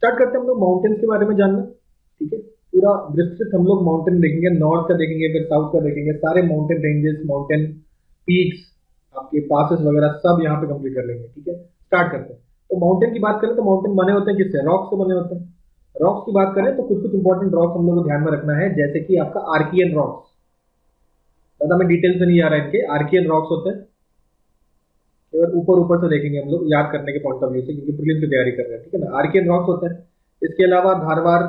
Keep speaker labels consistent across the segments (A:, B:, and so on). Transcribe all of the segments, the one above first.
A: Start करते हैं हम लोग माउंटेन्स के बारे में जानना। ठीक है, पूरा विस्तृत हम लोग माउंटेन देखेंगे, नॉर्थ का देखेंगे, फिर साउथ का देखेंगे, सारे माउंटेन रेंजेस, माउंटेन पीक्स, आपके पासेस वगैरह सब यहाँ पे कंप्लीट कर लेंगे। ठीक है, स्टार्ट करते हैं। तो माउंटेन की बात करें तो माउंटेन बने होते हैं किससे? रॉक से बने होते हैं। रॉक्स की बात करें तो कुछ कुछ इंपॉर्टेंट रॉक्स हम लोग को ध्यान में रखना है, जैसे कि आपका आर्कियन रॉक्स। ज्यादा मैं डिटेल से नहीं आ रहा है, इनके आर्कियन रॉक्स होते हैं, केवल ऊपर ऊपर से देखेंगे हम लोग याद करने के पॉइंट ऑफ व्यू से, क्योंकि प्रीलिम्स की तैयारी कर रहे हैं। ठीक है ना, आर्कियन रॉक्स होते हैं। इसके अलावा धारवार,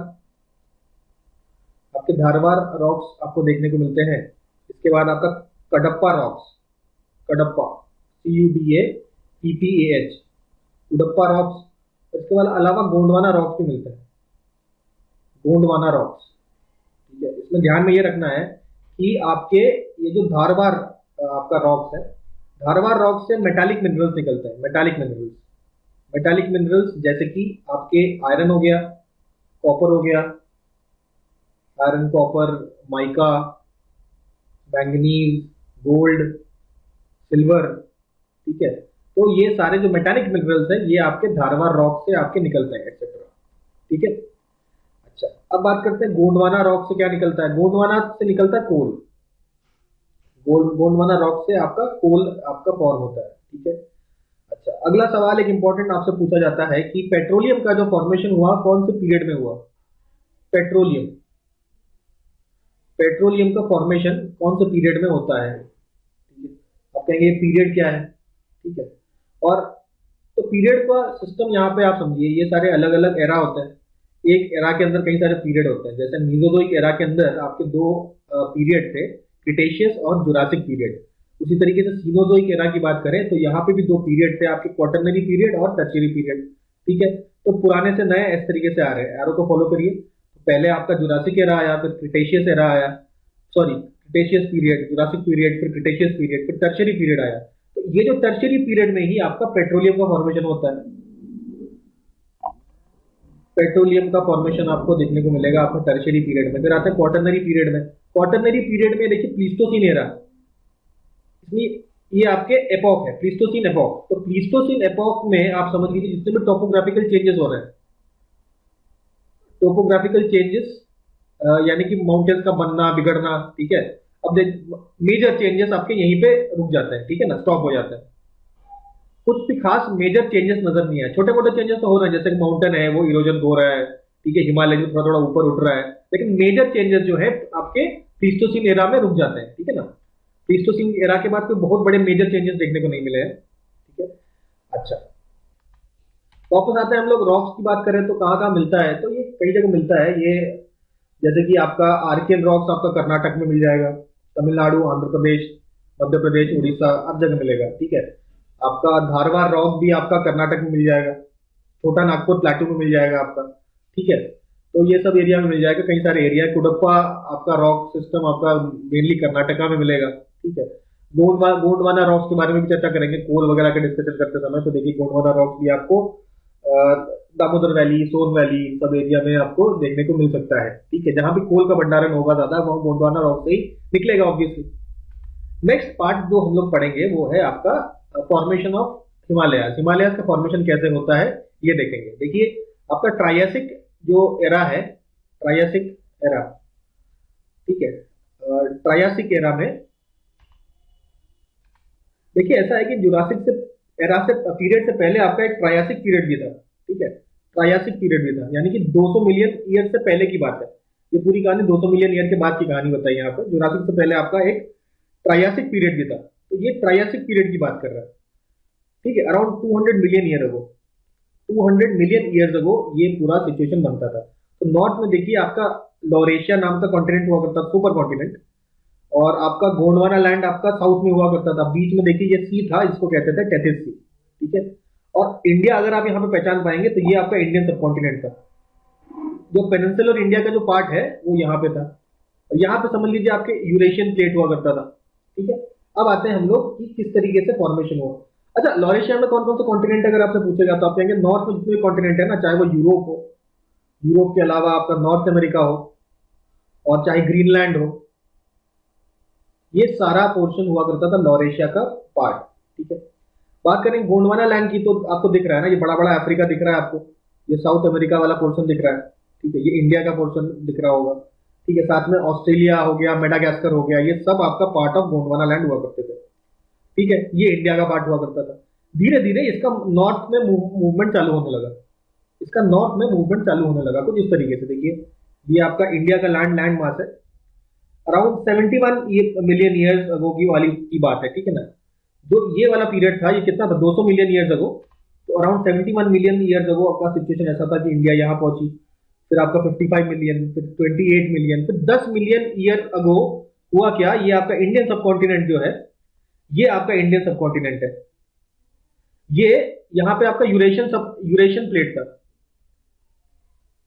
A: आपके धारवार रॉक्स आपको देखने को मिलते हैं। इसके बाद आपका कडप्पा रॉक्स, कडप्पा CUDAPPAH, उडप्पा रॉक्स। इसके बाद अलावा गोंडवाना रॉक्स भी मिलते हैं, गोंडवाना रॉक्स। ठीक है, इसमें ध्यान में ये रखना है कि आपके ये जो धारवार आपका रॉक्स है, धारवार रॉक्स से मेटालिक मिनरल्स निकलते हैं। मेटालिक मिनरल्स, मेटालिक मिनरल्स जैसे कि आपके आयरन हो गया, कॉपर हो गया, iron, copper, mica, manganese, gold, silver. ठीक है, तो ये सारे जो मेटालिक मिनरल्स हैं ये आपके धारवार रॉक से आपके निकलते हैं, एक्सेट्रा। ठीक है, अच्छा अब बात करते हैं गोंडवाना रॉक से क्या निकलता है। गोंडवाना से निकलता है कोल। गोंडवाना रॉक से आपका कोल आपका फॉर्म होता है। ठीक है, अच्छा अगला सवाल एक इंपॉर्टेंट आपसे पूछा जाता है कि पेट्रोलियम का जो फॉर्मेशन हुआ कौन से पीरियड में हुआ? पेट्रोलियम, पेट्रोलियम का फॉर्मेशन कौन से पीरियड में होता है? ठीक है, आप कहेंगे पीरियड क्या है? ठीक है, और तो पीरियड का सिस्टम यहाँ पे आप समझिए, ये सारे अलग अलग एरा होते हैं। एक एरा के अंदर कई सारे पीरियड होते हैं। जैसे मीसोजोइक एरा के अंदर आपके दो पीरियड थे, क्रिटेशियस और जुरासिक पीरियड। उसी तरीके से सीनोजोइक एरा की बात करें तो यहाँ पे भी दो पीरियड थे आपके, क्वाटरनरी पीरियड और टर्शियरी पीरियड। ठीक है, तो पुराने से नए इस तरीके से आ रहे हैं, एरो को फॉलो करिए। तो पहले आपका जुरासिक एरा आया, फिर क्रिटेशियस एरा आया, sorry Cretaceous period, Jurassic period, फिर क्रिटेशियस पीरियड, फिर टर्शियरी पीरियड आया। तो ये जो टर्शियरी पीरियड में ही आपका पेट्रोलियम का फॉर्मेशन होता है। पेट्रोलियम का फॉर्मेशन आपको देखने को मिलेगा आपको टर्शियरी पीरियड में। फिर आता है क्वाटरनरी पीरियड में। क्वाटरनरी पीरियड में देखिए प्लीस्टोसिन एरा, इसमें ये आपके एपॉक है, प्लीस्टोसिन एपॉक। तो प्लीस्टोसिन एपॉक में आप समझ लीजिए जितने भी टोपोग्राफिकल चेंजेस हो रहे हैं, टोपोग्राफिकल चेंजेस यानी कि माउंटेन्स का बनना बिगड़ना। ठीक है, अब देख मेजर चेंजेस आपके यहीं पे रुक जाते हैं। ठीक है ना, स्टॉप हो जाते हैं। कुछ भी खास मेजर चेंजेस नजर नहीं आए, छोटे मोटे चेंजेस तो हो रहे हैं, जैसे कि माउंटेन है वो इरोजन हो रहा है। ठीक है, हिमालय जो थोड़ा थोड़ा ऊपर उठ रहा है, लेकिन मेजर चेंजेस जो है आपके प्लीस्टोसिन एरा में रुक जाते हैं। ठीक है ना, प्लीस्टोसिन एरा के बाद कोई बहुत बड़े मेजर चेंजेस देखने को नहीं मिले हैं। ठीक है, अच्छा वापस आते हैं हम लोग रॉक्स की बात करें तो कहाँ कहाँ मिलता है? तो ये कई जगह मिलता है ये, जैसे कि आपका आर्कियन रॉक्स आपका कर्नाटक में मिल जाएगा, तमिलनाडु, आंध्र प्रदेश, मध्य प्रदेश, उड़ीसा, हर जगह मिलेगा। ठीक है, आपका धारवार रॉक भी आपका कर्नाटक में मिल जाएगा, छोटा नागपुर प्लेटू में मिल जाएगा आपका। ठीक है, तो ये सब एरिया में मिल जाएगा, कई सारे एरिया। कुडप्पा आपका रॉक सिस्टम आपका मेनली कर्नाटका में मिलेगा। ठीक है, गोंडवाना रॉक्स के बारे में भी चर्चा करेंगे कोल वगैरह के डिस्कशन करते समय। तो देखिए गोंडवाना रॉक्स भी आपको दामोदर वैली, सोन वैली, सब एरिया में आपको देखने को मिल सकता है। ठीक है, जहां भी कोल का भंडारण होगा ज्यादा वहां गोंडवाना रॉक से ही निकलेगा ऑब्वियसली। नेक्स्ट पार्ट जो हम लोग पढ़ेंगे वो है आपका फॉर्मेशन ऑफ हिमालय। हिमालय का फॉर्मेशन कैसे होता है ये देखेंगे। देखिए आपका ट्रायसिक जो एरा है, ट्रायसिक एरा, ठीक है, ट्रायसिक एरा में देखिए ऐसा है कि जुरासिक से एरा से पीरियड से पहले आपका एक ट्रायसिक पीरियड भी था। ठीक है, ट्रायसिक पीरियड भी था, यानी कि 200 मिलियन ईयर से पहले की बात है। ये पूरी कहानी 200 मिलियन ईयर के बाद की कहानी बताई यहाँ पर। जुरासिक से पहले आपका एक ट्रायसिक पीरियड भी था। तो ये ट्रायसिक पीरियड की बात कर रहा है। ठीक है, around 200 million year ago, 200 million years ago ये पूरा सिचुएशन बनता था। तो नॉर्थ में देखिए आपका लॉरेशिया नाम का कॉन्टिनेंट हुआ करता था, सुपर कॉन्टिनेंट, और आपका गोंडवाना लैंड आपका साउथ में हुआ करता था। बीच में देखिए ये सी था, इसको कहते थे टेथिस सी। ठीक है, और इंडिया अगर आप यहाँ पे पहचान पाएंगे तो ये आपका इंडियन सब कॉन्टिनेंट था। जो पेनिनसुलर इंडिया का जो पार्ट है वो यहाँ पे था, और यहाँ पे समझ लीजिए आपके यूरेशियन प्लेट हुआ करता था। ठीक है, अब आते हैं हम लोग कि किस तरीके से फॉर्मेशन हुआ। अच्छा, लॉरेशिया में कौन कौन से कॉन्टिनेंट अगर आपसे पूछेगा तो आप कहेंगे नॉर्थ में जितने भी कॉन्टिनेंट है ना, चाहे वो यूरोप हो, यूरोप के अलावा आपका नॉर्थ अमेरिका हो, और चाहे ग्रीनलैंड हो, ये सारा पोर्शन हुआ करता था लॉरेशिया का पार्ट। ठीक है, बात करें गोंडवाना लैंड की तो आपको दिख रहा है ना, ये बड़ा बड़ा अफ्रीका दिख रहा है आपको। ये साउथ अमेरिका वाला पोर्शन दिख रहा है, ठीक है, ये इंडिया का पोर्शन दिख रहा होगा, ठीक है, साथ में ऑस्ट्रेलिया हो गया, मेडागास्कर हो गया, ये सब आपका पार्ट ऑफ गोंडवाना लैंड हुआ करते थे, ठीक है, ये इंडिया का पार्ट हुआ करता था। धीरे धीरे इसका नॉर्थ में मूवमेंट चालू होने लगा, इसका नॉर्थ में मूवमेंट चालू होने लगा कुछ इस तरीके से। देखिए ये आपका इंडिया का लैंड मास है, अराउंड 71 मिलियन ईयर्स अगो की वाली की बात है, ठीक है ना। जो ये वाला पीरियड था, ये कितना था, 200 मिलियन ईयर्स अगो। तो अराउंड 71 मिलियन ईयर्स अगो आपका सिचुएशन ऐसा था कि इंडिया यहाँ पहुंची, फिर आपका 55 मिलियन, फिर 28 मिलियन, फिर 10 मिलियन ईयर अगो हुआ क्या, ये आपका इंडियन सब कॉन्टिनेंट जो है, ये आपका इंडियन सब कॉन्टिनेंट है। ये यहाँ पे आपका यूरेशियन प्लेट था,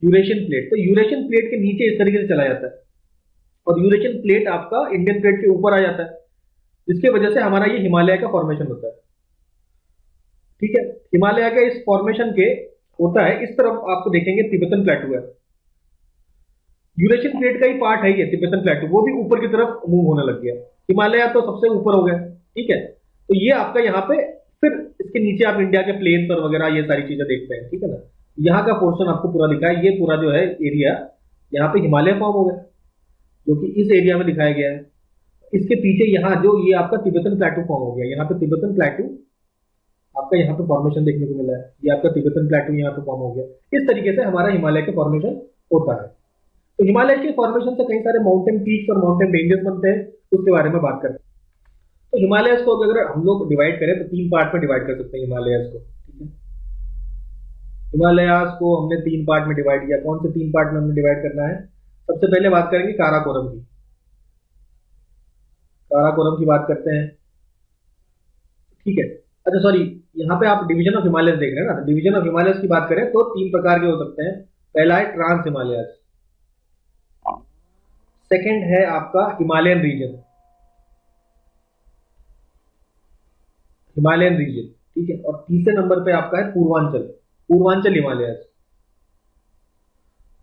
A: यूरेशियन प्लेट। तो यूरेशियन प्लेट के नीचे इस तरीके से चला जाता है, और यूरेशियन प्लेट आपका इंडियन प्लेट के ऊपर आ जाता है, जिसकी वजह से हमारा ये हिमालय का फॉर्मेशन होता है, ठीक है। हिमालय का इस फॉर्मेशन के होता है, इस तरफ आपको देखेंगे तिब्बतन प्लेटू है, यूरेशियन प्लेट का ही पार्ट है ये तिब्बतन प्लेटू, वो भी ऊपर की तरफ मूव होने लग गया। हिमालय तो सबसे ऊपर हो गया, ठीक है। तो ये आपका यहाँ पे, फिर इसके नीचे आप इंडिया के प्लेन्स और वगैरह ये सारी चीजें देखते हैं, ठीक है ना। यहाँ का पोर्शन आपको पूरा दिखा है, ये पूरा जो है एरिया, यहाँ पे हिमालय फॉर्म हो गया, जो कि इस एरिया में दिखाया गया है। इसके पीछे यहाँ जो ये आपका तिब्बतन प्लेटू फॉर्म हो गया, यहाँ पे तिब्बतन प्लेटू आपका यहाँ पे फॉर्मेशन देखने को मिला है, ये आपका तिब्बतन प्लेटू यहाँ पे फॉर्म हो गया। इस तरीके से हमारा हिमालय के फॉर्मेशन होता है। तो हिमालय के फॉर्मेशन से कई सारे माउंटेन पीक्स और माउंटेन रेंजेस बनते हैं, उसके बारे में बात करते हैं। तो हिमालयस को अगर हम लोग डिवाइड करें तो 3 पार्ट में डिवाइड कर सकते हैं हिमालयस को, ठीक है। हिमालयस को हमने 3 पार्ट में डिवाइड किया। कौन से 3 पार्ट में हमने डिवाइड करना है? सबसे पहले बात करेंगे काराकोरम की। काराकोरम की बात करते हैं, ठीक है। अच्छा सॉरी, यहाँ पे आप डिवीजन ऑफ हिमालयस देख रहे हैं ना। डिवीजन ऑफ हिमालयस की बात करें तो 3 प्रकार के हो सकते हैं। पहला है ट्रांस हिमालयस, सेकंड है आपका हिमालयन रीजन, हिमालयन रीजन, ठीक है। और तीसरे नंबर पे आपका है पूर्वांचल, पूर्वांचल हिमालयस,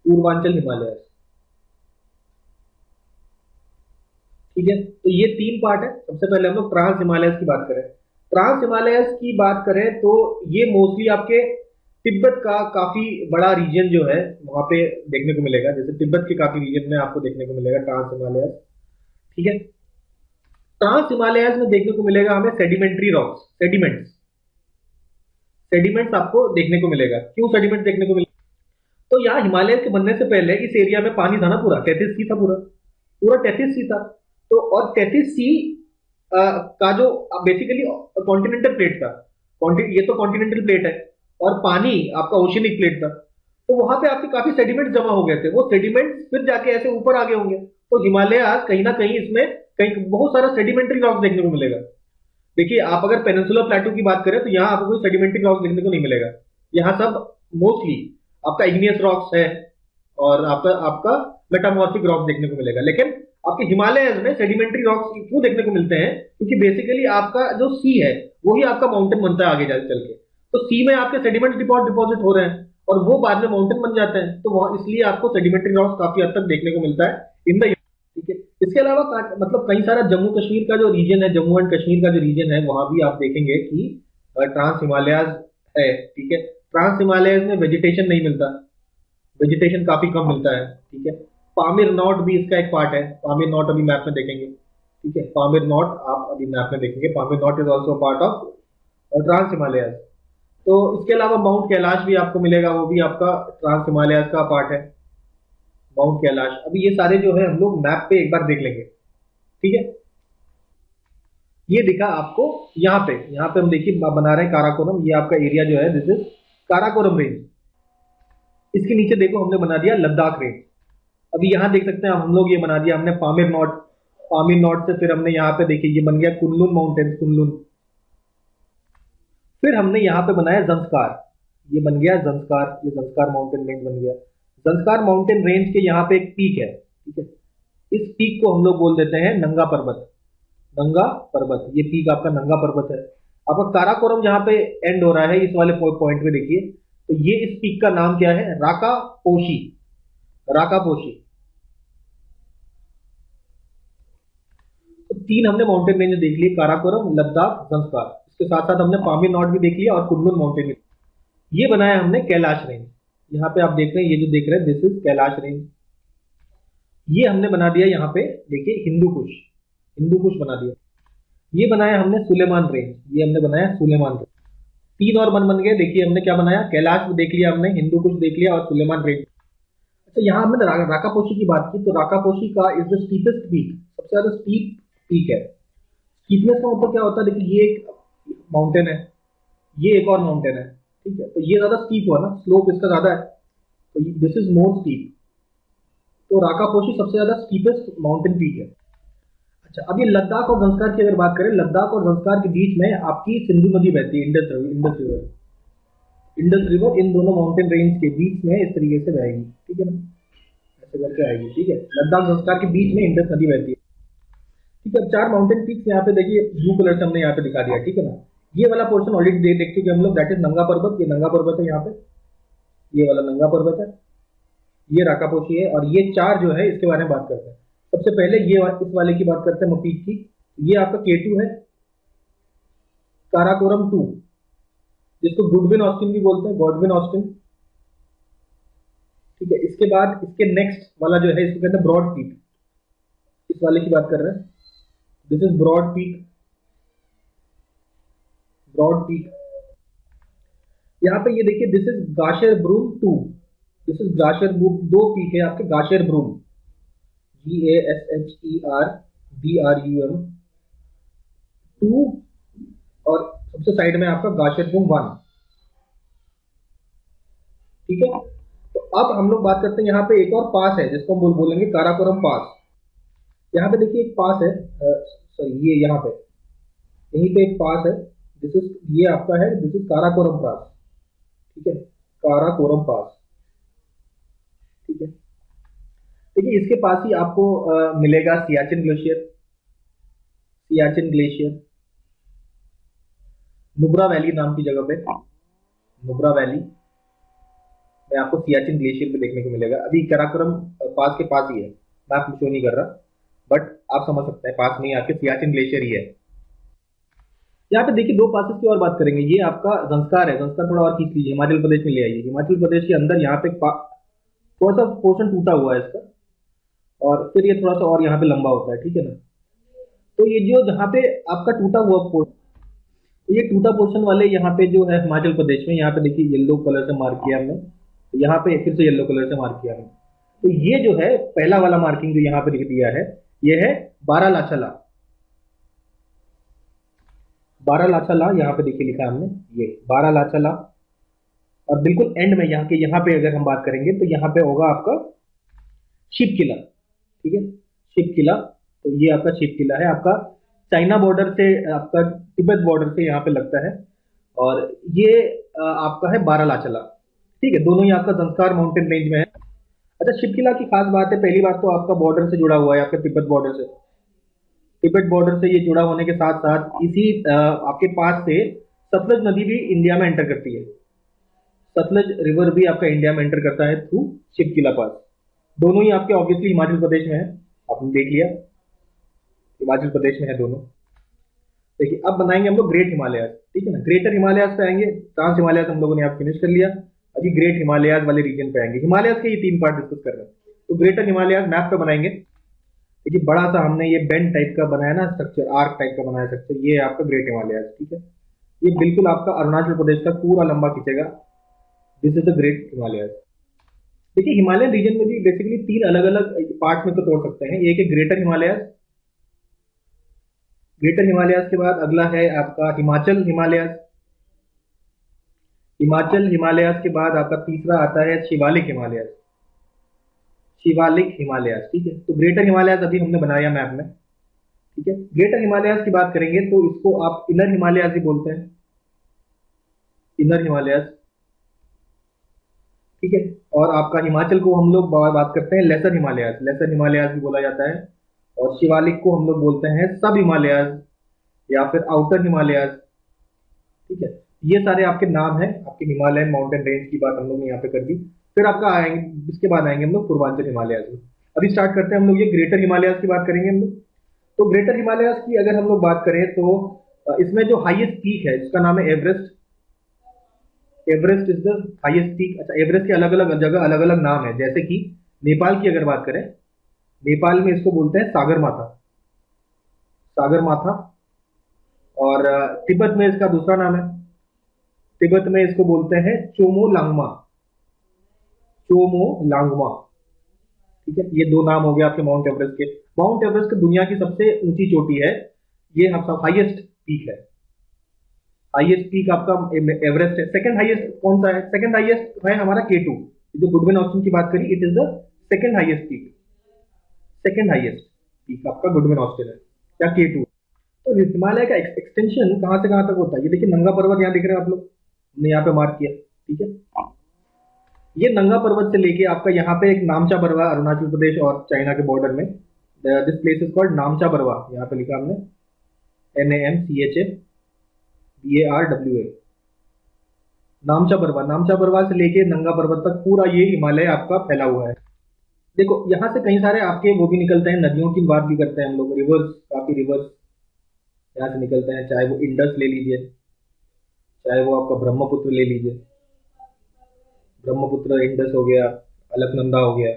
A: पूर्वांचल हिमालयस, ठीक है। तो ये 3 पार्ट है। सबसे पहले हम लोग ट्रांस हिमालयस की बात करें। ट्रांस हिमालयस की बात करें तो ये मोस्टली आपके तिब्बत का काफी बड़ा रीजन जो है वहां पे देखने को मिलेगा। जैसे तिब्बत के काफी रीजन में आपको देखने को मिलेगा ट्रांस हिमालयस, ठीक है। ट्रांस हिमालयस में देखने को मिलेगा हमें सेडिमेंट्री रॉक्स, सेडिमेंट्स, सेडिमेंट्स आपको देखने को मिलेगा। क्यों सेडिमेंट्स देखने को मिलेगा? तो यहाँ हिमालय के बनने से पहले इस एरिया में पानी था ना, पूरा 33 सी था, पूरा पूरा 33 सी था। तो और 33 सी का जो बेसिकली कॉन्टिनेंटल प्लेट था, ये तो कॉन्टिनेंटल प्लेट है, और पानी आपका ओशियनिक प्लेट था। तो वहां पे आपके काफी सेडिमेंट्स जमा हो गए थे, वो सेडिमेंट्स फिर जाके ऐसे ऊपर आगे होंगे। तो हिमालय आज कहीं ना कहीं इसमें कहीं बहुत सारा सेडिमेंट्री रॉक देखने को मिलेगा। देखिए आप अगर पेनिनसुलर प्लेटू की बात करें तो यहाँ आपको कोई सेडिमेंट्री रॉक देखने को नहीं मिलेगा। यहाँ सब मोस्टली आपका इग्नियस रॉक्स है और आपका आपका मेटामॉर्फिक रॉक्स देखने को मिलेगा। लेकिन आपके हिमालय में सेडिमेंट्री रॉक्स क्यों देखने को मिलते हैं? क्योंकि बेसिकली आपका जो सी है वही आपका माउंटेन बनता है आगे चल के। तो सी में आपके सेडिमेंट डिपॉजिट हो रहे हैं और वो बाद में माउंटेन बन जाते हैं। तो वहां इसलिए आपको सेडिमेंट्री रॉक्स काफी हद तक देखने को मिलता है इन द, ठीक है। इसके अलावा मतलब कई सारा जम्मू कश्मीर का जो रीजन है, जम्मू एंड कश्मीर का जो रीजन है, वहां भी आप देखेंगे कि ट्रांस हिमालयाज है, ठीक है। ट्रांस हिमालयाज में वेजिटेशन नहीं मिलता, वेजिटेशन काफी कम मिलता है, ठीक है। पामीर नॉट भी इसका एक पार्ट है। पामीर नॉट अभी मैप में देखेंगे, ठीक है। पामीर नॉट आप अभी मैप में देखेंगे, Pamir knot is also part of Trans Himalayas. तो इसके अलावा माउंट कैलाश भी आपको मिलेगा, वो भी आपका ट्रांस हिमालयाज का पार्ट है, माउंट कैलाश। अभी ये सारे जो है हम लोग मैप पे एक बार देख लेंगे, ठीक है। ये दिखा आपको यहाँ पे हम देखिए बना रहे हैं काराकोरम। ये आपका एरिया जो है दिस इज काराकोरम रेंज। इसके नीचे देखो हमने बना दिया लद्दाख रेंज। अभी यहाँ देख सकते हैं हम लोग ये बना दिया हमने पामीर नॉट। पामीर नॉट से फिर हमने यहाँ पे देखिए ये बन गया कुनलुन माउंटेन, कुनलुन। फिर हमने यहाँ पे बनाया जंस्कार, ये बन गया जंस्कार, ये जंस्कार माउंटेन रेंज बन गया। जंस्कार माउंटेन रेंज के यहाँ पे एक पीक है, ठीक है। इस पीक को हम लोग बोल देते हैं नंगा पर्वत, नंगा पर्वत। ये पीक आपका नंगा पर्वत है। आपका काराकोरम जहां पे एंड हो रहा है इस वाले पॉइंट पे देखिए, तो ये इस पीक का नाम क्या है? राका पोशी, राका पोशी। तो 3 हमने माउंटेन रेंज देख लिए, काराकोरम, लद्दाख, जंस्कार। इसके साथ साथ हमने पामीर नॉट भी देख लिया और कुनलुन माउंटेन भी। ये बनाया हमने कैलाश रेंज। यहाँ पे आप देख रहे हैं, ये जो देख रहे हैं दिस इज कैलाश रेंज। ये हमने बना दिया यहाँ पे, देखिए हिंदू कुश, हिंदू कुश बना दिया। ये बनाया हमने सुलेमान रेंज, ये हमने बनाया सुलेमान रेंज। तीन और बन गए। देखिए हमने क्या बनाया, कैलाश देख लिया हमने, हिंदू कुश देख लिया और सुलेमान रेंज। अच्छा, यहाँ हमने राकापोशी की बात की, तो राकापोशी का इज द स्टीपेस्ट पीक, सबसे ज्यादा स्टीप पीक है। स्टीपनेस का मतलब क्या होता है, देखिए ये एक माउंटेन है, ये एक और माउंटेन है, ठीक है, तो ये ज्यादा स्टीप हुआ ना, स्लोप इसका ज्यादा है, तो दिस इज मोर स्टीप। तो राकापोशी सबसे ज्यादा स्टीपेस्ट माउंटेन पीक है। अच्छा, अब ये लद्दाख और जंस्कार की अगर बात करें, लद्दाख और जंस्कार के बीच में आपकी सिंधु नदी बहती है, Indus river, Indus river in दोनों माउंटेन रेंज के बीच में इस तरीके से बहेगी, ठीक है ना, ऐसे करके आएगी, ठीक है। लद्दाख जंस्कार के बीच में इंडस नदी बहती है, ठीक है। अब चार माउंटेन पीक्स यहाँ पे देखिए ब्लू कलर से हमने यहाँ पे दिखा दिया, ठीक है ना। ये वाला पोर्शन ऑलरेडी देख चुके हम लोग, दैट इज नंगा पर्वत, ये नंगा पर्वत है यहाँ पे, ये वाला नंगा पर्वत है, ये राकापोशी है, और ये चार जो है इसके बारे में बात करते हैं। सबसे पहले ये इस वाले की बात करते हैं, मपीक की। ये आपका K2 है, काराकोरम 2, जिसको गुडविन ऑस्टिन भी बोलते हैं, गॉडविन ऑस्टिन, ठीक है। इसके बाद इसके नेक्स्ट वाला जो है इसको कहते हैं ब्रॉड पीक, इस वाले की बात कर रहे हैं, this is Broad Peak, Broad Peak. यहाँ पे ये देखिए this is Gasherbrum 2, this is Gasherbrum, दो पीक है आपके गाशेर ब्रूम, GASHERBRUM 2, और सबसे साइड में आपका गाशेर ब्रूम 1, ठीक है। तो अब हम लोग बात करते हैं, यहाँ पे एक और पास है जिसको हम बोलेंगे काराकोरम पास। यहाँ पे देखिए एक पास है, सॉरी ये यहाँ पे, यहीं पे एक पास है, दिस इज, ये आपका है, दिस इज काराकोरम पास, ठीक है, काराकोरम पास, ठीक है। देखिए इसके पास ही आपको मिलेगा Siachen glacier, Siachen glacier, Nubra valley नाम की जगह पे, नुब्रा वैली में आपको सियाचिन ग्लेशियर पे देखने को मिलेगा। अभी काराकोरम पास के पास ही है, मैं आपको शो नहीं कर रहा, बट आप समझ सकते हैं, पास नहीं आपके सियाचिन ग्लेशियर ही है। यहाँ पे देखिए दो पासेस की और बात करेंगे, ये आपका जंस्कार है, जंस्कार थोड़ा और खींच लीजिए, हिमाचल प्रदेश में ले आइए। हिमाचल प्रदेश के अंदर यहाँ पे थोड़ा सा पोर्शन टूटा हुआ है इसका, और फिर ये थोड़ा सा और यहाँ पे लंबा होता है, ठीक है ना। तो ये जो जहाँ पे आपका टूटा हुआ पोर्शन, तो ये टूटा पोर्शन वाले यहाँ पे जो है हिमाचल प्रदेश में, यहाँ पे देखिए येलो कलर से मार्क किया हमने, तो यहाँ पे फिर से येलो कलर से मार्क किया हमने। तो ये जो है पहला वाला मार्किंग जो यहाँ पे लिख दिया है, ये है बारालाचाला, बारालाचाला, यहाँ पे देखिए लिखा है हमने, ये बारालाचाला। और बिल्कुल एंड में यहाँ पे अगर हम बात करेंगे तो यहाँ पे होगा आपका शिव किला, ठीक है, शिव किला। तो ये आपका शिव किला है, आपका चाइना बॉर्डर से, आपका तिब्बत बॉर्डर से यहाँ पे लगता है, और ये आपका है बारालाचाला, ठीक है, दोनों ही आपका जंस्कार माउंटेन रेंज में है। अच्छा, शिव किला की खास बात है, पहली बात तो आपका बॉर्डर से जुड़ा हुआ है, आपके तिब्बत बॉर्डर से, तिब्बत बॉर्डर से ये जुड़ा होने के साथ साथ इसी आपके पास से सतलज नदी भी इंडिया में एंटर करती है, सतलज रिवर भी आपका इंडिया में एंटर करता है थ्रू शिव किला पास। दोनों ही आपके ऑब्वियसली हिमाचल प्रदेश में है, आपने देख लिया, हिमाचल प्रदेश में है दोनों। देखिए अब बनाएंगे हम लोग ग्रेट हिमालयाज, ठीक है ना, ग्रेटर हिमालयाज पे आएंगे, ट्रांस हिमालयाज हम लोगों ने आप फिनिश कर लिया, अभी ग्रेट हिमालयाज वाले रीजन पे आएंगे। हिमालयाज के ये तीन पार्ट डिस्कस कर रहे हैं, तो ग्रेटर हिमालयाज मैप पे बनाएंगे। देखिए बड़ा सा हमने ये बेंड टाइप का बनाया ना स्ट्रक्चर, आर्क टाइप का बनाया स्ट्रक्चर, ये आपका ग्रेट हिमालयाज, ठीक है, ये बिल्कुल आपका अरुणाचल प्रदेश का पूरा लंबा खींचेगा, this is the great Himalayas. देखिए हिमालयन रीजन में भी बेसिकली तीन अलग अलग पार्ट में तो तोड़ सकते हैं, एक है ग्रेटर हिमालयाज, ग्रेटर हिमालयाज के बाद अगला है आपका हिमाचल हिमालयाज, हिमाचल हिमालयाज के बाद आपका तीसरा आता है शिवालिक हिमालयाज, शिवालिक हिमालयाज, ठीक है। तो ग्रेटर हिमालयाज अभी हमने बनाया मैप में, ठीक है। ग्रेटर हिमालयाज की बात करेंगे तो इसको आप इनर हिमालयाज भी बोलते हैं, इनर हिमालयाज, ठीक है। और आपका हिमाचल को हम लोग बात करते हैं लेसर हिमालयाज, लेसर हिमालयाज भी बोला जाता है, और शिवालिक को हम लोग बोलते हैं सब हिमालयाज या फिर आउटर हिमालयाज, ठीक है। ये सारे आपके नाम हैं आपके हिमालयन माउंटेन रेंज की बात हम लोग ने यहाँ पे कर दी। फिर आपका आएंगे, इसके बाद आएंगे हम लोग पूर्वांचल हिमालयाज में। अभी स्टार्ट करते हैं हम लोग ये ग्रेटर हिमालयाज की बात करेंगे हम लोग। तो ग्रेटर हिमालयाज की अगर हम लोग बात करें तो इसमें जो हाईएस्ट पीक है जिसका नाम है Everest, Everest is the highest peak. अच्छा, एवरेस्ट के अलग अलग जगह अलग अलग नाम है, जैसे कि नेपाल की अगर बात करें, नेपाल में इसको बोलते हैं सागर माथा, सागर माथा। और तिब्बत में इसका दूसरा नाम है, तिब्बत में इसको बोलते हैं चोमो लांगमा, चोमो लांगमा। ठीक है, ये दो नाम हो गए आपके माउंट एवरेस्ट के। माउंट एवरेस्ट दुनिया की सबसे ऊंची चोटी है, ये हम सब हाईएस्ट पीक है। हाईएस्ट पीक आपका एवरेस्ट है। सेकंड हाईएस्ट कौन सा है? सेकंड हाईएस्ट है हमारा K2, जो गुडविन ऑस्टिन की बात करी, it is the second highest peak. Second highest peak आपका गुडविन ऑस्टिन है या K2। तो हिमालय का एक्सटेंशन कहां से कहां तक होता है? ये देखिए नंगा पर्वत यहाँ दिख रहे हैं आप लोग, हमने यहाँ पे मार्क किया। ठीक है, ये नंगा पर्वत से लेके आपका यहाँ पे एक नामचा बरवा, अरुणाचल प्रदेश और चाइना के बॉर्डर में, this place is called नामचा Barwa. यहाँ पे लिखा हमने NAMCHABARWA, नामचा बरवा। नामचा बरवा से लेके नंगा पर्वत तक पूरा ये हिमालय आपका फैला हुआ है। देखो यहाँ से कई सारे आपके वो भी निकलते हैं, नदियों की बात भी करते हैं हम लोग, रिवर्स, काफी रिवर्स यहाँ से निकलते हैं, चाहे वो इंडस ले लीजिए, चाहे वो आपका ब्रह्मपुत्र ले लीजिए, ब्रह्मपुत्र इंडस हो गया, अलकनंदा हो गया।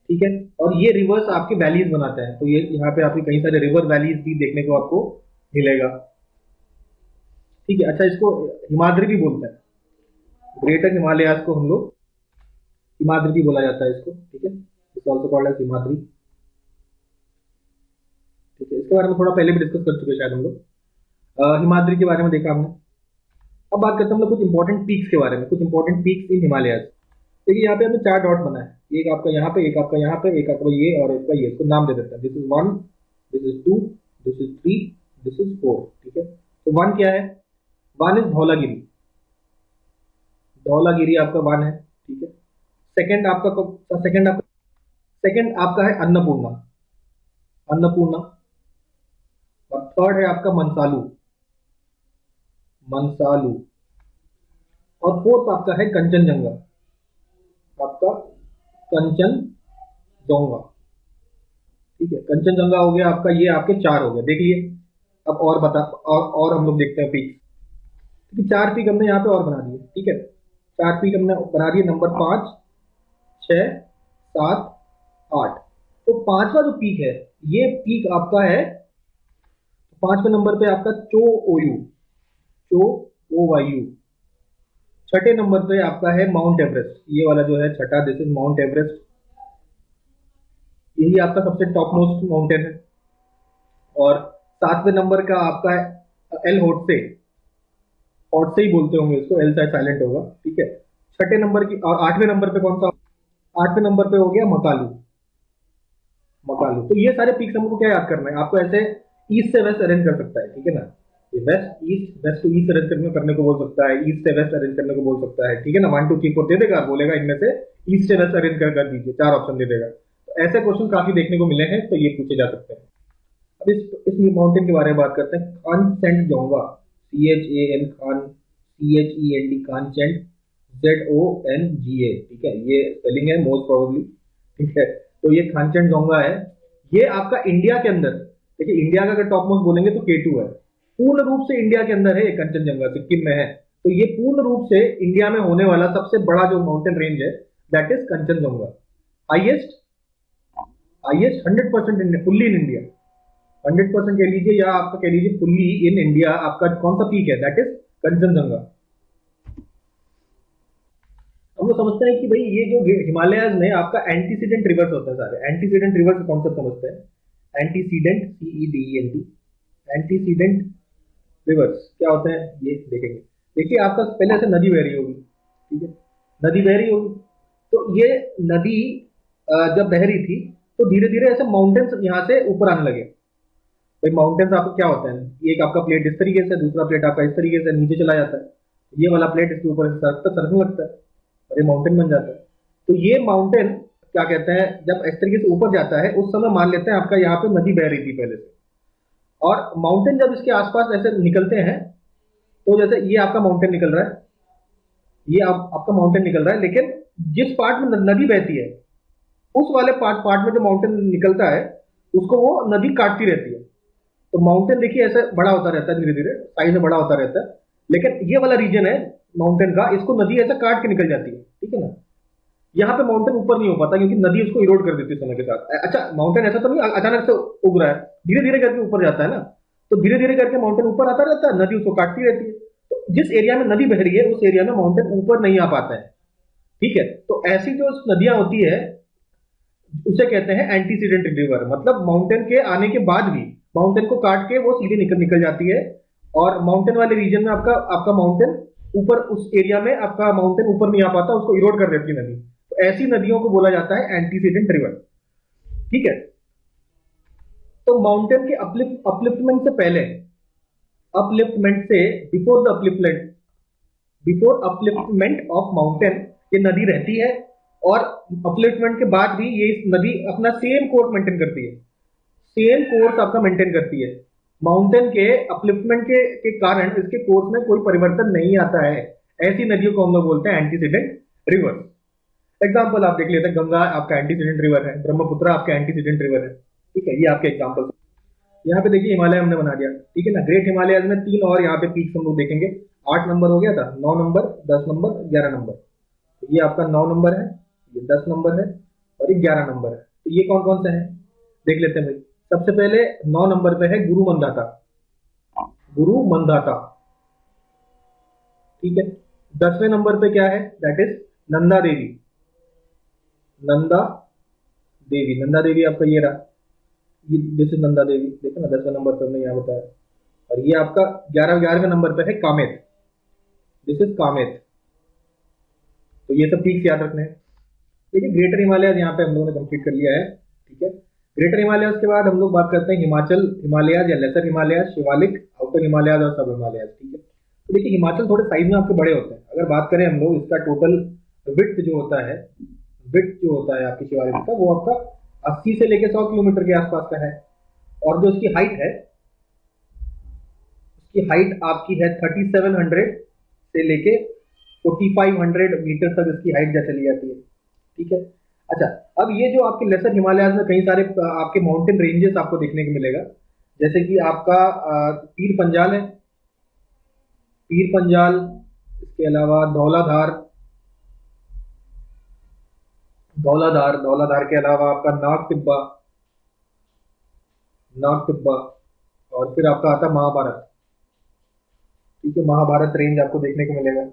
A: ठीक है, और ये रिवर्स आपके वैलीज बनाते हैं। तो ये यहाँ पे आपके कई सारे रिवर वैलीज भी देखने को आपको मिलेगा। ठीक है, अच्छा इसको हिमाद्री भी बोलते हैं, ग्रेटर हिमालयाज को हम लोग हिमाद्री भी बोला जाता है इसको। ठीक है, it's also called as Himadri. ठीक है, इसके बारे में थोड़ा पहले भी डिस्कस कर चुके शायद हम लोग, हिमाद्री के बारे में देखा हमने। अब बात करते हैं हम लोग कुछ इंपॉर्टेंट पीक्स के बारे में, कुछ इंपॉर्टेंट पीक्स इन हिमालयाज। देखिए यहाँ पे हमने 4 डॉट बना है, एक आपका यहाँ पे, एक आपका यहाँ पे, एक आपका ये और एक का ये। इसको नाम दे देते हैं, this is 1, this is 2, this is 3, this is 4। ठीक है, तो 1 क्या है? 1 इज धौलागिरी, धौलागिरी आपका 1 है। ठीक है, सेकंड आपका है अन्नपूर्णा, अन्नपूर्णा। और थर्ड है आपका मनसालू, मनसालू। और फोर्थ आपका है कंचनजंगा, आपका कंचनजंगा। ठीक है, कंचनजंगा हो गया आपका, ये आपके 4 हो गए। देखिए अब और बता, और हम लोग देखते हैं पीक। क्योंकि 4 पीक हमने यहाँ पे और बना दिए। ठीक है, 4 पीक हमने बना दिए, नंबर 5, 6, 7, 8। तो 5वां जो पीक है, ये पीक आपका है 5वें नंबर पे आपका चो ओयू, चो ओ वायु। छठे नंबर पे आपका है माउंट एवरेस्ट, ये वाला जो है छठा, दिस इज माउंट एवरेस्ट। यही आपका सबसे टॉप मोस्ट माउंटेन है। और 7वें नंबर का आपका है एल होट्से, होट्से ही बोलते होंगे इसको, एल साइलेंट होगा। ठीक है, छठे नंबर की, और 8वें नंबर पे कौन सा? 8वें नंबर पे हो गया मकालू, मकालू। तो ये सारे पीक्स हमको क्या याद करना है? आपको ऐसे ईस्ट से वेस्ट अरेंज कर सकता है। ठीक है ना, ये west east, west to east arrange करने को बोल सकता है, ईस्ट से वेस्ट अरेंज करने को बोल सकता है। ठीक है ना, 1 2 3 4 दे देगा, बोलेगा इनमें से ईस्ट से वेस्ट अरेंज कर दीजिए, 4 ऑप्शन दे देगा। तो ऐसे क्वेश्चन काफी देखने को मिले हैं, तो ये पूछे जा सकते हैं। अब इस माउंटेन के बारे में बात करते हैं, कांचनजंगा, CHAN, खान, CHEND, कांचन, ZONGA। ठीक है, ये स्पेलिंग है मोस्ट प्रोबेबली। ठीक है, तो ये कांचनजंगा है। ये आपका इंडिया के अंदर, देखिए इंडिया का अगर टॉप मोस्ट बोलेंगे तो K2 है। पूर्ण रूप से इंडिया के अंदर है ये कंचनजंगा, सिक्किम में है। तो ये पूर्ण रूप से इंडिया में होने वाला सबसे बड़ा जो माउंटेन रेंज है, that is Kanchenjunga. Highest, highest 100% in fully in India, 100% कह लीजिए या आपका कह लीजिए फुल्ली इन इंडिया। आपका कौन सा पीक है? That is Kanchenjunga. हम लोग समझते हैं कि भाई ये जो हिमालयाज में आपका एंटीसीडेंट रिवर्स होता है, सारे एंटीसीडेंट रिवर्स का कॉन्सेप्ट समझते हैं। एंटीसीडेंट, CEDENT, एंटीसीडेंट रिवर्स क्या होते हैं ये देखेंगे। देखिए आपका पहले से नदी बह रही होगी, ठीक है, नदी बह रही होगी। तो ये नदी जब बह रही थी तो धीरे धीरे ऐसे माउंटेन्स यहाँ से ऊपर आने लगे। भाई माउंटेन्स आपको क्या होता है, एक आपका प्लेट इस तरीके से, दूसरा प्लेट आपका इस तरीके से नीचे चला जाता है, ये वाला प्लेट इसके ऊपर सरकने लगता है और ये माउंटेन बन जाता है। तो ये माउंटेन क्या कहते हैं, जब इस तरीके से ऊपर जाता है उस समय मान लेते हैं आपका यहाँ पे नदी बह रही थी पहले से, और माउंटेन जब इसके आसपास ऐसे निकलते हैं, तो जैसे ये आपका माउंटेन निकल रहा है, ये आपका माउंटेन निकल रहा है, लेकिन जिस पार्ट में नदी बहती है उस वाले पार्ट में जो माउंटेन निकलता है उसको वो नदी काटती रहती है। तो माउंटेन देखिए ऐसे बड़ा होता रहता है, धीरे धीरे साइज में बड़ा होता रहता है, लेकिन ये वाला रीजन है माउंटेन का, इसको नदी ऐसा काट के निकल जाती है, ठीक है ना। यहाँ पे माउंटेन ऊपर नहीं हो पाता क्योंकि नदी उसको इरोड कर देती है समय के साथ। अच्छा, माउंटेन ऐसा तो नहीं अचानक से उग रहा है, धीरे धीरे करके ऊपर जाता है ना, तो धीरे धीरे करके माउंटेन ऊपर आता रहता है, नदी उसको काटती रहती है। तो जिस एरिया में नदी बह रही है उस एरिया में माउंटेन ऊपर नहीं आ पाता है, ठीक है। तो ऐसी जो नदियां होती है उसे कहते हैं एंटीसीडेंट रिवर, मतलब माउंटेन के आने के बाद भी माउंटेन को काट के वो सीधे निकल निकल जाती है, और माउंटेन वाले रीजन में आपका आपका माउंटेन ऊपर, उस एरिया में आपका माउंटेन ऊपर नहीं आ पाता, उसको इरोड कर देती है नदी। तो ऐसी नदियों को बोला जाता है एंटीसीडेंट रिवर, ठीक है। तो माउंटेन के अपलिफ्टमेंट से पहले, अपलिफ्टमेंट से before the upliftment, before upliftment of mountain ये नदी रहती है, और अपलिफ्टमेंट के बाद भी ये नदी अपना सेम कोर्स मेंटेन करती है, सेम कोर्स आपका मेंटेन करती है। माउंटेन के अपलिफ्टमेंट के कारण इसके कोर्स में कोई परिवर्तन नहीं आता है। ऐसी नदियों को हम लोग बोलते हैं एंटीसीडेंट रिवर। एग्जाम्पल आप देख लेते हैं, गंगा आपका एंटीसीडेंट रिवर है, ब्रह्मपुत्र आपका एंटीसीडेंट रिवर है, ठीक है। ये आपके एग्जाम्पल। यहाँ पे देखिए हिमालय हमने बना दिया, ठीक है ना। ग्रेट हिमालय में 3 और यहाँ पे पीक्स हम लोग देखेंगे। 8 नंबर हो गया था, 9 नंबर, 10 नंबर, 11 नंबर। तो ये आपका 9 नंबर है, ये 10 नंबर है, और ये 11 नंबर है। तो ये कौन कौन से हैं देख लेते हैं भाई। सबसे पहले 9 नंबर पे है गुरु मंदाता, गुरु मंदाता, ठीक है। 10वें नंबर पे क्या है, दैट इज नंदा देवी, नंदा देवी, नंदा देवी आपका ये रहा, ये दिस इज नंदा देवी, देखो ना 10वें नंबर पे हमने यहाँ बताया। और ये आपका 11वें नंबर पे है कामेत, दिस इज कामेत। तो ये सब ठीक से याद रखने हैं। देखिए ग्रेटर हिमालय यहाँ पे हम लोगों ने कंप्लीट कर लिया है, ठीक है। ग्रेटर हिमालय के बाद हम लोग बात करते हैं हिमाचल हिमालय या लेसर हिमालय, शिवालिक, आउटर हिमालय और सब हिमालय, ठीक है। तो देखिए हिमाचल थोड़े साइज में आपके बड़े होते हैं। अगर बात करें हम लोग इसका टोटल विड्थ जो होता है, विड्थ जो होता है आपकी शिवालिक का, वो आपका 80 से लेके 100 किलोमीटर के आसपास का है। और जो इसकी हाइट है, उसकी हाइट आपकी है 3700 से लेके 4500 मीटर तक इसकी हाइट जा चली जाती है, ठीक है। अच्छा, अब ये जो आपके लेसर हिमालयाज में कई सारे आपके माउंटेन रेंजेस आपको देखने को मिलेगा, जैसे कि आपका पीर पंजाल है, पीर पंजाल, इसके अलावा धौलाधार, धौलाधार, धौलाधार के अलावा आपका नाग टिब्बा, नाग टिब्बा, और फिर आपका आता है महाभारत, ठीक है। महाभारत रेंज आपको देखने को मिलेगा,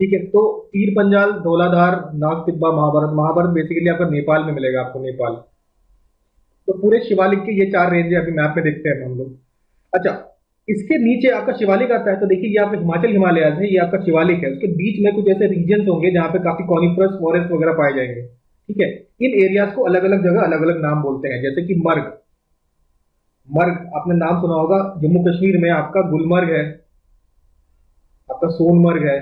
A: ठीक है। तो पीर पंजाल, धौलाधार, नाग टिब्बा, महाभारत, महाभारत बेसिकली आपका नेपाल में मिलेगा आपको, नेपाल। तो पूरे शिवालिक के ये 4 रेंज अभी मैप में देखते हैं हम लोग। अच्छा, इसके नीचे आपका शिवालिक आता है, तो देखिए ये आपका हिमाचल हिमालय है, ये आपका शिवालिक है। उसके बीच में कुछ ऐसे रीजन होंगे जहां पे काफी कॉनिफरस फॉरेस्ट वगैरह पाए जाएंगे, ठीक है। इन एरियाज को अलग अलग जगह अलग अलग नाम बोलते हैं, जैसे कि मर्ग, मर्ग आपने नाम सुना होगा, जम्मू कश्मीर में आपका गुलमर्ग है, आपका सोनमर्ग है,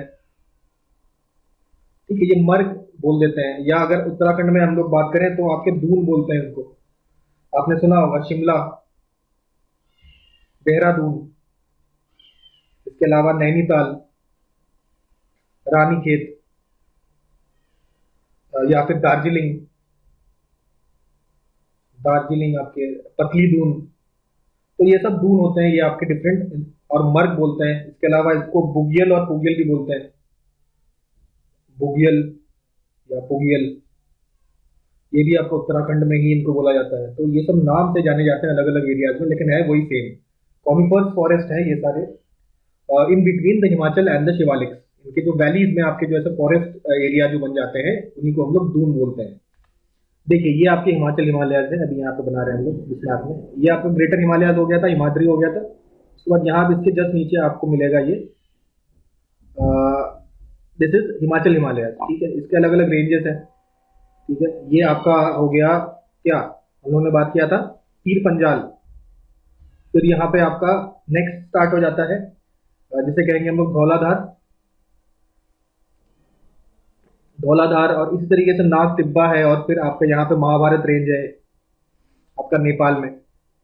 A: ठीक है, ये मर्ग बोल देते हैं। या अगर उत्तराखंड में हम लोग बात करें तो आपके दून बोलते हैं उनको, आपने सुना होगा शिमला, देहरादून, इसके अलावा नैनीताल, रानीखेत, या फिर दार्जिलिंग, दार्जिलिंग आपके पतली दून। तो ये सब दून होते हैं, ये आपके डिफरेंट, और मर्ग बोलते हैं। इसके अलावा इसको बुगियल और पुगियल भी बोलते हैं, बुगियल या पुगियल, ये भी आपको उत्तराखंड में ही इनको बोला जाता है। तो ये सब नाम से जाने जाते हैं अलग अलग एरियाज में, लेकिन है वही सेम, कॉनिफरस फॉरेस्ट है ये सारे, in between the Himachal and the Shivalik. इनके जो वैलीज में आपके जो ऐसे फॉरेस्ट एरिया जो बन जाते हैं उन्हीं को हम लोग दून बोलते हैं। देखिए ये आपके हिमाचल हिमालयाज है, अभी यहाँ पे बना रहे हैं हम लोग इस मैप में। ये आपका ग्रेटर हिमालयाज हो गया था, हिमाद्री हो गया था। उसके बाद यहाँ इसके जस्ट नीचे आपको मिलेगा ये दिस इज हिमाचल हिमालयाज, ठीक है। इसके अलग अलग रेंजेस हैं, ठीक है। ये आपका हो गया क्या, हम लोगों ने बात किया था पीर पंजाल। फिर यहाँ पे आपका नेक्स्ट स्टार्ट हो जाता है जिसे कहेंगे हम लोग धौलाधार, धौलाधार, और इसी तरीके से नाग टिब्बा है, और फिर आपका यहाँ पे महाभारत रेंज है आपका नेपाल में।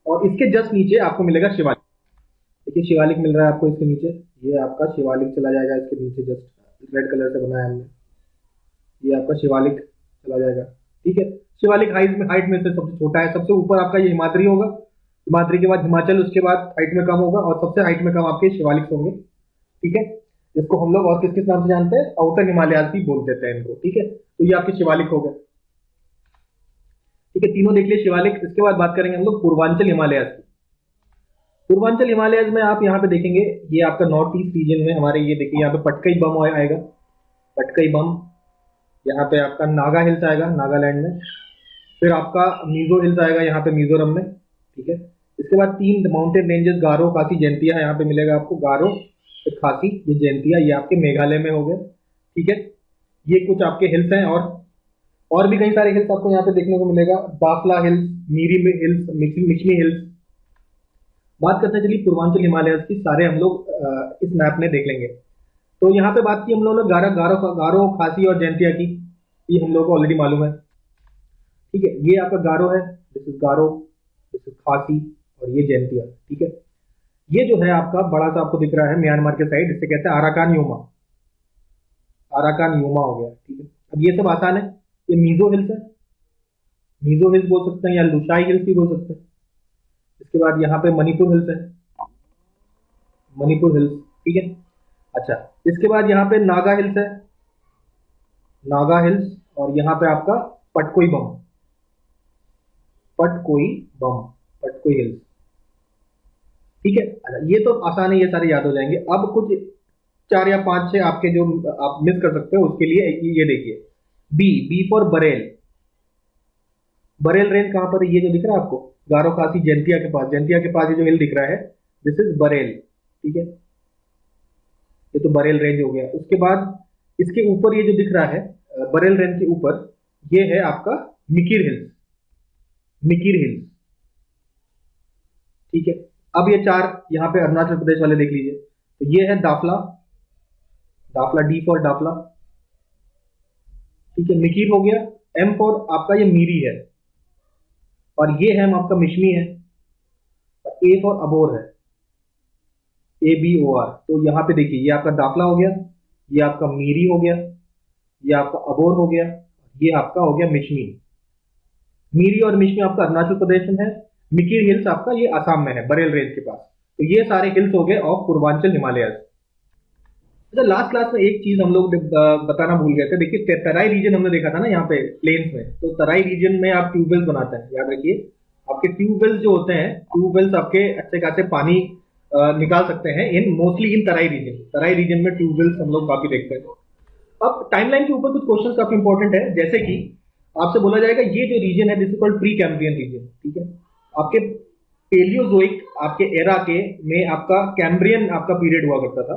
A: और इसके जस्ट नीचे आपको मिलेगा शिवालिक। देखिए शिवालिक मिल रहा है आपको इसके नीचे, ये आपका शिवालिक चला जाएगा इसके नीचे, जस्ट रेड कलर से बनाया हमने, ये आपका शिवालिक चला जाएगा, ठीक है। शिवालिक हाइट में से सबसे छोटा है, सबसे ऊपर आपका ये हिमाद्री होगा, हिमाद्री के बाद हिमाचल, उसके बाद हाइट में कम होगा, और सबसे हाइट में कम आपके शिवालिक होंगे, ठीक है। इसको हम लोग और किस किस नाम से जानते हैं, आउटर हिमालयाज भी बोल देते हैं इनको, ठीक है। तो ये आपके शिवालिक हो गए, ठीक है, तीनों देख लिए शिवालिक। इसके बाद बात करेंगे हम लोग पूर्वांचल हिमालयाज की। पूर्वांचल हिमालयाज में आप यहाँ पे देखेंगे, ये आपका नॉर्थ ईस्ट रीजन में हमारे, ये देखिए यहाँ पे पटकई बम आएगा, पटकई बम। यहाँ पे आपका नागा हिल्स आएगा नागालैंड में। फिर आपका मीजो हिल्स आएगा यहाँ पे मिजोरम में, ठीक है। इसके बाद 3 माउंटेन रेंजेस, गारो, खासी, जयंतिया यहाँ पे मिलेगा आपको। गारो, फिर खासी, ये जयंतिया, ये आपके मेघालय में हो गए, ठीक है। ये कुछ आपके हिल्स हैं, और भी कई सारे हिल्स आपको यहाँ पे देखने को मिलेगा। Dafla hills, Miri hills, Mishmi hills. बात करते हैं चलिए पूर्वांचल हिमालय की, सारे हम लोग इस मैप में देख लेंगे। तो यहाँ पे बात की हम लोगों ने गारो, खासी और जयंतिया की, ये हम लोग को ऑलरेडी मालूम है, ठीक है। ये आपका गारो है, this is Garo, this is खासी, और ये जयंतिया, ठीक है। ये जो है आपका बड़ा सा आपको दिख रहा है म्यांमार के साइड, इसे कहते हैं आराकान योमा, आराकान योमा हो गया, ठीक है। अब ये सब आसान है। ये मीजो हिल्स है, मीजो हिल्स बोल सकते हैं या लुशाई हिल्स भी बोल सकते हैं। इसके बाद यहाँ पे मणिपुर हिल्स है, मणिपुर हिल्स, ठीक है। अच्छा, इसके बाद यहाँ पे नागा हिल्स है, नागा हिल्स, और यहाँ पे आपका पटकोई बम, पटकोई बम, पटकोई हिल्स, ठीक है। अच्छा, ये तो आसान है, ये सारे याद हो जाएंगे। अब कुछ 4 या 5 6 आपके जो आप मिस कर सकते हो उसके लिए ये देखिए, B for Barail. Barail range कहां पर है, ये जो दिख रहा है आपको, गारो, खासी, जयंतिया के पास, जयंतिया के पास ये जो हिल दिख रहा है, दिस इज बरेल, ठीक है। ये तो बरेल रेंज हो गया। उसके बाद इसके ऊपर ये जो दिख रहा है बरेल रेंज के ऊपर, ये है आपका मिकिर हिल्स, मिकिर हिल्स, ठीक है। अब ये 4 यहाँ पे अरुणाचल प्रदेश वाले देख लीजिए। तो ये है दाफला, दाफला, डी फॉर दाफला, ठीक है। मिकिर हो गया। एम फॉर आपका ये मीरी है, और ये है आपका मिशमी है। ए फॉर अबोर है, ABOR। तो यहाँ पे देखिए, ये आपका दाफला हो गया, ये आपका मीरी हो गया, ये आपका अबोर हो गया, ये आपका हो गया मिशमी। मीरी और मिशमी आपका अरुणाचल प्रदेश में है, मिकिर हिल्स आपका ये असम में है, बरेल रेंज के पास। तो ये सारे हिल्स हो गए ऑफ पूर्वांचल हिमालय। अच्छा, लास्ट क्लास में एक चीज हम लोग बताना भूल गए थे। देखिए तराई रीजन हमने देखा था ना यहाँ पे प्लेन्स में, तो तराई रीजन में आप ट्यूबवेल्स बनाते हैं, याद रखिए। आपके ट्यूबवेल्स जो होते हैं, ट्यूबवेल्स आपके अच्छे खासे पानी निकाल सकते हैं in mostly in Terai region. Terai region में ट्यूबवेल्स हम लोग काफी देखते हैं। अब टाइमलाइन के ऊपर कुछ क्वेश्चन काफी इंपॉर्टेंट है, जैसे कि आपसे बोला जाएगा ये जो रीजन है this is called Precambrian region, ठीक है। आपके पेलियोजोइक आपके एरा के में आपका कैम्ब्रियन आपका पीरियड हुआ करता था,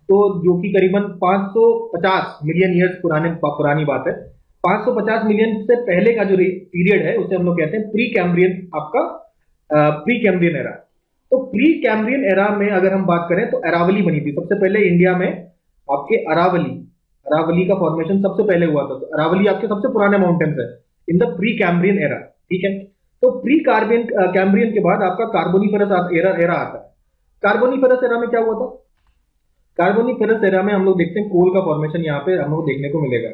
A: तो जो कि करीबन 550 मिलियन ईयर्स पुरानी बात है। 550 मिलियन से पहले का जो पीरियड है उसे हम लोग कहते हैं प्री कैम्ब्रियन, आपका प्री कैम्ब्रियन एरा। तो प्री कैम्ब्रियन एरा में अगर हम बात करें तो अरावली बनी थी सबसे पहले इंडिया में। आपके अरावली, अरावली का फॉर्मेशन सबसे पहले हुआ था। तो अरावली आपके सबसे पुराने माउंटेन्स है in the pre Cambrian era, ठीक है। तो प्री कैम्ब्रियन के बाद आपका कार्बोनिफेरस एरा आता है। कार्बोनिफेरस एरा में क्या हुआ था? कार्बोनिफेरस एरा में हम लोग देखते हैं कोल का फॉर्मेशन यहाँ पे हम लोग देखने को मिलेगा,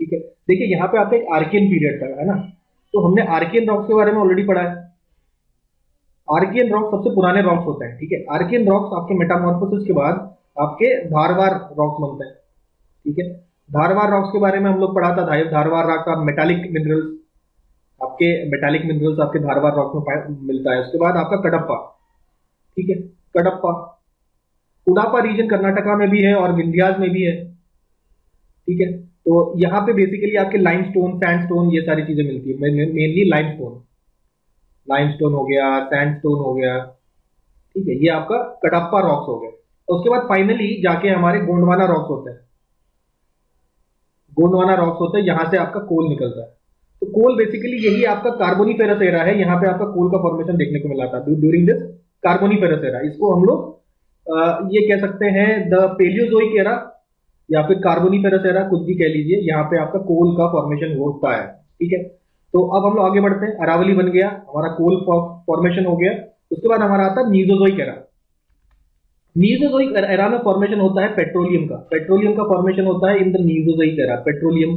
A: ठीक है। देखिए यहाँ पे आपका एक आर्कियन पीरियड था, है ना। तो हमने आर्कियन रॉक्स के बारे में ऑलरेडी पढ़ा है। आर्कियन रॉक्स सबसे पुराने रॉक्स होते हैं, ठीक है। आर्कियन रॉक्स आपके मेटामॉर्फोसिस के बाद आपके धारवार रॉक्स बनते हैं, ठीक है। धारवार रॉक्स के बारे में हम लोग पढ़ा था। धारवार रॉक्स आप मेटालिक मिनरल्स, आपके मेटालिक मिनरल्स आपके धारवार रॉक्स में मिलता है। उसके बाद आपका कडप्पा, ठीक है, कडप्पा। उडापा रीजन कर्नाटका में भी है और विंध्यास में भी है, ठीक है। तो यहाँ पे बेसिकली आपके लाइमस्टोन, सैंडस्टोन, ये सारी चीजें मिलती है। मेनली लाइमस्टोन, लाइमस्टोन हो गया, सैंडस्टोन हो गया, ठीक है। ये आपका कडप्पा रॉक्स हो गए। उसके बाद फाइनली जाके हमारे गोंडवाना रॉक्स होते हैं। गोंडवाना रॉक्स होते हैं, यहां से आपका कोल निकलता है। तो कोल बेसिकली यही आपका कार्बोनिफेरस एरा है। यहाँ पे आपका कोल का फॉर्मेशन देखने को मिला था ड्यूरिंग दिस कार्बोनिफेरस एरा। इसको हम लोग ये कह सकते हैं द पेलियोजोइक एरा या फिर कार्बोनिफेरस एरा, कुछ भी कह लीजिए। यहाँ पे आपका कोल का फॉर्मेशन होता है, ठीक है। तो अब हम लोग आगे बढ़ते हैं। अरावली बन गया, हमारा कोल फॉर्मेशन हो गया। उसके बाद हमारा आता है मीजोजोइक एरा। मीजोजोइक एरा में फॉर्मेशन होता है पेट्रोलियम का। पेट्रोलियम का फॉर्मेशन होता है in the Mesozoic era, petroleum.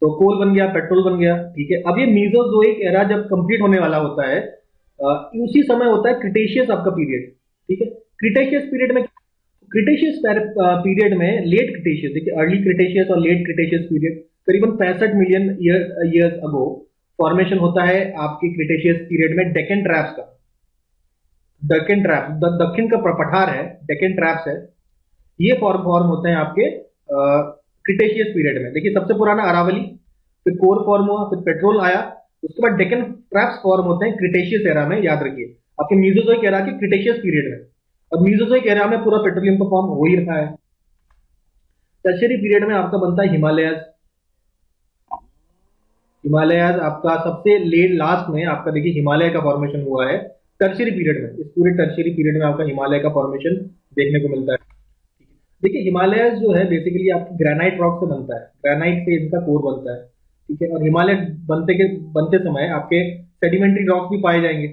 A: तो कोल बन गया, पेट्रोल बन गया, ठीक है। अब ये मीजोजोइक एरा जब कंप्लीट होने वाला होता है, उसी समय होता है क्रिटेशियस आपका पीरियड, ठीक है। क्रिटेशियस पीरियड में क्रिटेशियस पीरियड में, लेट क्रिटेशियस, देखिए अर्ली क्रिटेशियस और लेट क्रिटेशियस पीरियड, करीबन 65 मिलियन ईयर्स अगो फॉर्मेशन होता है आपकी क्रिटेशियस पीरियड में डेक्कन ट्रैप्स का। डेक्कन ट्रैप, दक्षिण का पठार है, डेक्कन ट्रैप्स है, ये फॉर्म होते हैं आपके क्रिटेशियस पीरियड में। देखिए सबसे पुराना अरावली, फिर कोर फॉर्म हुआ, फिर पेट्रोल आया, उसके बाद डेक्कन ट्रैप्स फॉर्म होते हैं क्रिटेशियस एरा में, याद रखिए आपके मीजोजोइक एरा के क्रिटेशियस पीरियड में। और मीजोजोइक एरा में पूरा पेट्रोलियम तो फॉर्म हो ही रखा है। टर्शियरी पीरियड में आपका बनता है हिमालयस। हिमालयस आपका सबसे लेट लास्ट में आपका देखिए हिमालय का फॉर्मेशन हुआ है टर्शियरी पीरियड में। इस पूरे टर्शियरी पीरियड में आपका हिमालय का फॉर्मेशन देखने को मिलता है। देखिए हिमालयस जो है बेसिकली आपकी ग्रेनाइट रॉक से बनता है, ग्रेनाइट से इनका कोर बनता है, ठीक है। और हिमालय बनते समय आपके सेडिमेंट्री रॉक्स भी पाए जाएंगे,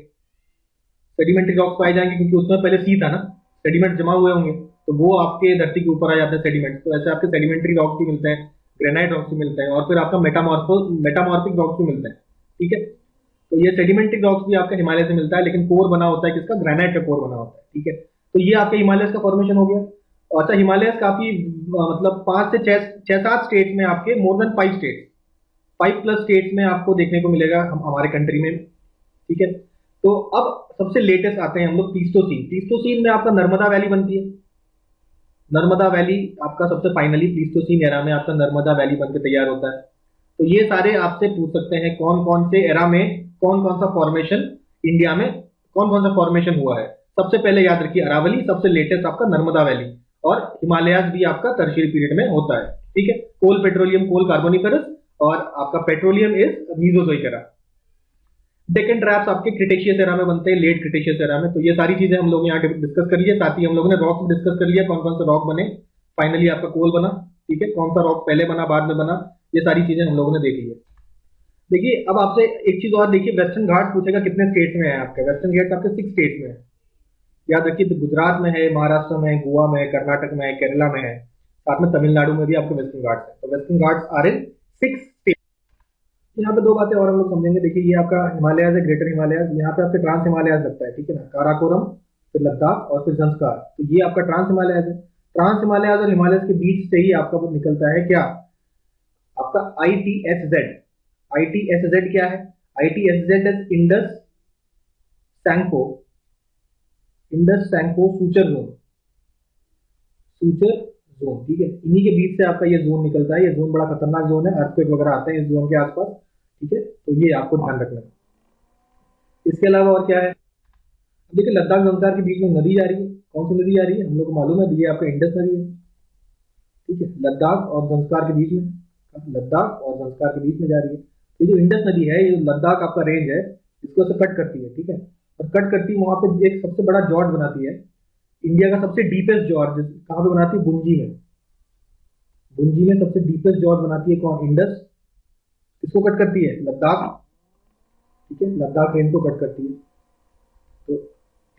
A: सेडिमेंट्री रॉक्स पाए जाएंगे क्योंकि उसमें पहले सी था ना, सेडिमेंट जमा हुए होंगे तो वो आपके धरती के ऊपर आ जाते हैं सेडिमेंट। तो ऐसे आपके सेडिमेंट्री रॉक्स भी मिलते हैं, ग्रेनाइट रॉक्स भी मिलते हैं, और फिर आपका मेटामॉर्फिक रॉक्स भी मिलते हैं, ठीक है। तो ये सेडिमेंट्री रॉक्स भी आपका हिमालय से मिलता है, लेकिन कोर बना होता है किसका, ग्रेनाइट का कोर बना होता है, ठीक है। तो ये आपके हिमालय का फॉर्मेशन हो गया। अच्छा हिमालय काफी मतलब 5 से 6-7 स्टेट्स में आपके, मोर देन 5 स्टेट्स, 5+ स्टेट्स में आपको देखने को मिलेगा हमारे कंट्री में, ठीक है। तो अब सबसे लेटेस्ट आते हैं हम लोग प्लीस्टोसीन। प्लीस्टोसीन में आपका नर्मदा वैली बनती है, नर्मदा वैली आपका सबसे फाइनली प्लीस्टोसीन एरा में आपका नर्मदा वैली बनकर तैयार होता है। तो ये सारे आपसे पूछ सकते हैं कौन कौन से एरा में कौन कौन सा फॉर्मेशन, इंडिया में कौन कौन सा फॉर्मेशन हुआ है। सबसे पहले याद रखिए अरावली, सबसे लेटेस्ट आपका नर्मदा वैली, और हिमालयस भी आपका टर्शियरी पीरियड में होता है, ठीक है। कोल पेट्रोलियम, कोल कार्बोनिफेरस, और आपका petroleum is Mesozoic era. Deccan traps आपके क्रिटेशियस एरा में बनते हैं, लेट क्रिटेशियस एरा में। तो ये सारी चीजें हम लोग यहाँ डिस्कस कर लिए, साथ ही हम लोगों ने रॉक डिस्कस कर लिया, कौन कौन से रॉक बने, फाइनली आपका कोल बना, ठीक है। कौन सा रॉक पहले बना बाद में बना, ये सारी चीजें हम लोगों ने देख ली है। देखिए अब आपसे एक चीज और देखिए, वेस्टर्न घाट पूछेगा कितने स्टेट्स में है आपके। वेस्टर्न घाट आपके 6 स्टेट्स में है, याद रखिए। तो गुजरात में है, महाराष्ट्र में है, गोवा में है, कर्नाटक में है, केरला में है, साथ में तमिलनाडु में भी आपके वेस्टर्न घाट्स है। तो Western Ghats are in 6 state. यहाँ पे 2 बातें और हम लोग समझेंगे। देखिए ये आपका हिमालय है, ग्रेटर हिमालय, यहाँ पे आपके ट्रांस हिमालय लगता है, ठीक है ना, काराकोरम, फिर लद्दाख और फिर संस्कार। तो ये आपका ट्रांस हिमालय है। ट्रांस हिमालय और हिमालय के बीच से ही आपका वो निकलता है क्या, आपका ITSZ। ITSZ क्या है, ITSZ is Indus Tsangpo, Indus Tsangpo suture zone, suture zone, ठीक है। इन्हीं के बीच से आपका ये जोन निकलता है। ये जोन बड़ा खतरनाक जोन है, अर्थक्वेक वगैरह आते हैं इस जोन के आसपास, ठीक है। तो ये आपको ध्यान रखना है। इसके अलावा और क्या है, देखिए लद्दाख संस्कार के बीच में नदी जा रही है, कौन सी नदी जा रही है हम लोग को मालूम है, ये आपका इंडस नदी है, ठीक है। लद्दाख और संस्कार के बीच में, लद्दाख और संस्कार के बीच में जा रही है। ये जो इंडस नदी है, ये लद्दाख आपका रेंज है, इसको से कट करती है, ठीक है। और कट करती वहां पे एक सबसे बड़ा जॉर्ज बनाती है, इंडिया का सबसे डीपेस्ट जॉर्ज कहां पे बनाती है, गुंजी में। गुंजी में सबसे डीपेस्ट जॉर्ज बनाती है कौन, इंडस। किसको कट करती है, लद्दाख, ठीक है, लद्दाख रेंज को कट करती है। तो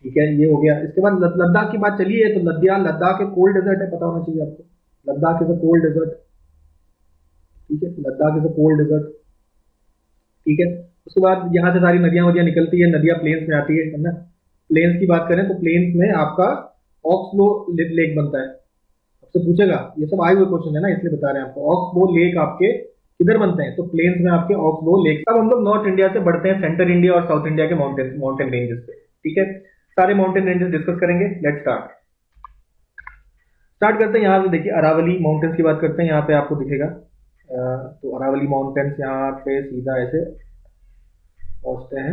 A: ठीक है, ये हो गया। इसके बाद लद्दाख की बात चली है, तो लद्दाख एक कोल्ड डेजर्ट है, पता होना चाहिए आपको। Ladakh is a cold desert, ठीक है, Ladakh is a cold desert, ठीक है। उसके बाद यहाँ से सारी नदियां वदियां निकलती है, नदियां प्लेन्स में आती है ना। प्लेन्स की बात करें तो प्लेन्स में आपका ऑक्सबो लेक बनता है। आपसे पूछेगा, ये सब आए हुए क्वेश्चन है ना, इसलिए बता रहे हैं आपको। ऑक्सबो लेक आपके किधर बनते हैं, तो प्लेन्स में आपके ऑक्सबो लेक। अब हम लोग नॉर्थ इंडिया से बढ़ते हैं सेंट्रल इंडिया और साउथ इंडिया के माउंटेन रेंजेस पे, ठीक है। सारे माउंटेन रेंजेस डिस्कस करेंगे। लेट्स स्टार्ट करते हैं यहाँ से। देखिए अरावली माउंटेन्स की बात करते हैं, यहाँ पे आपको दिखेगा। तो अरावली माउंटेन्स यहाँ पे सीधा ऐसे पहुंचते हैं,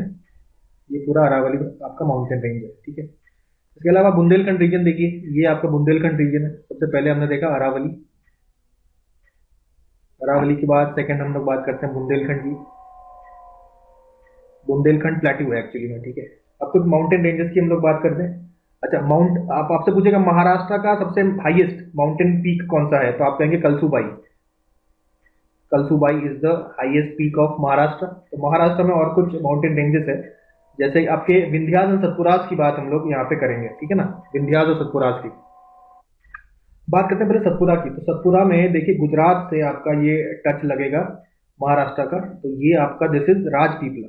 A: ये पूरा अरावली आपका माउंटेन रेंज है, ठीक है। इसके अलावा बुंदेलखंड रीजन देखिए, ये आपका बुंदेलखंड रीजन है। सबसे पहले हमने देखा अरावली, अरावली के बाद सेकंड हम लोग बात करते हैं बुंदेलखंड की। बुंदेलखंड प्लेट्यू है एक्चुअली में, ठीक है। अब कुछ माउंटेन रेंजेस की हम लोग बात करते हैं। अच्छा आपसे पूछेगा महाराष्ट्र का सबसे हाईएस्ट माउंटेन पीक कौन सा है, तो आप कहेंगे Kalsubai. Kalsubai is the highest peak of Maharashtra. तो महाराष्ट्र में और कुछ माउंटेन रेंजेस है, जैसे आपके विंध्यास और सतपुरास की बात हम लोग यहाँ पे करेंगे, ठीक है ना। विंध्यास और सतपुरास की बात करते हैं पहले सतपुरा की। तो सतपुरा में देखिए गुजरात से आपका ये टच लगेगा महाराष्ट्र का, तो ये आपका दिस इज राजपीपला,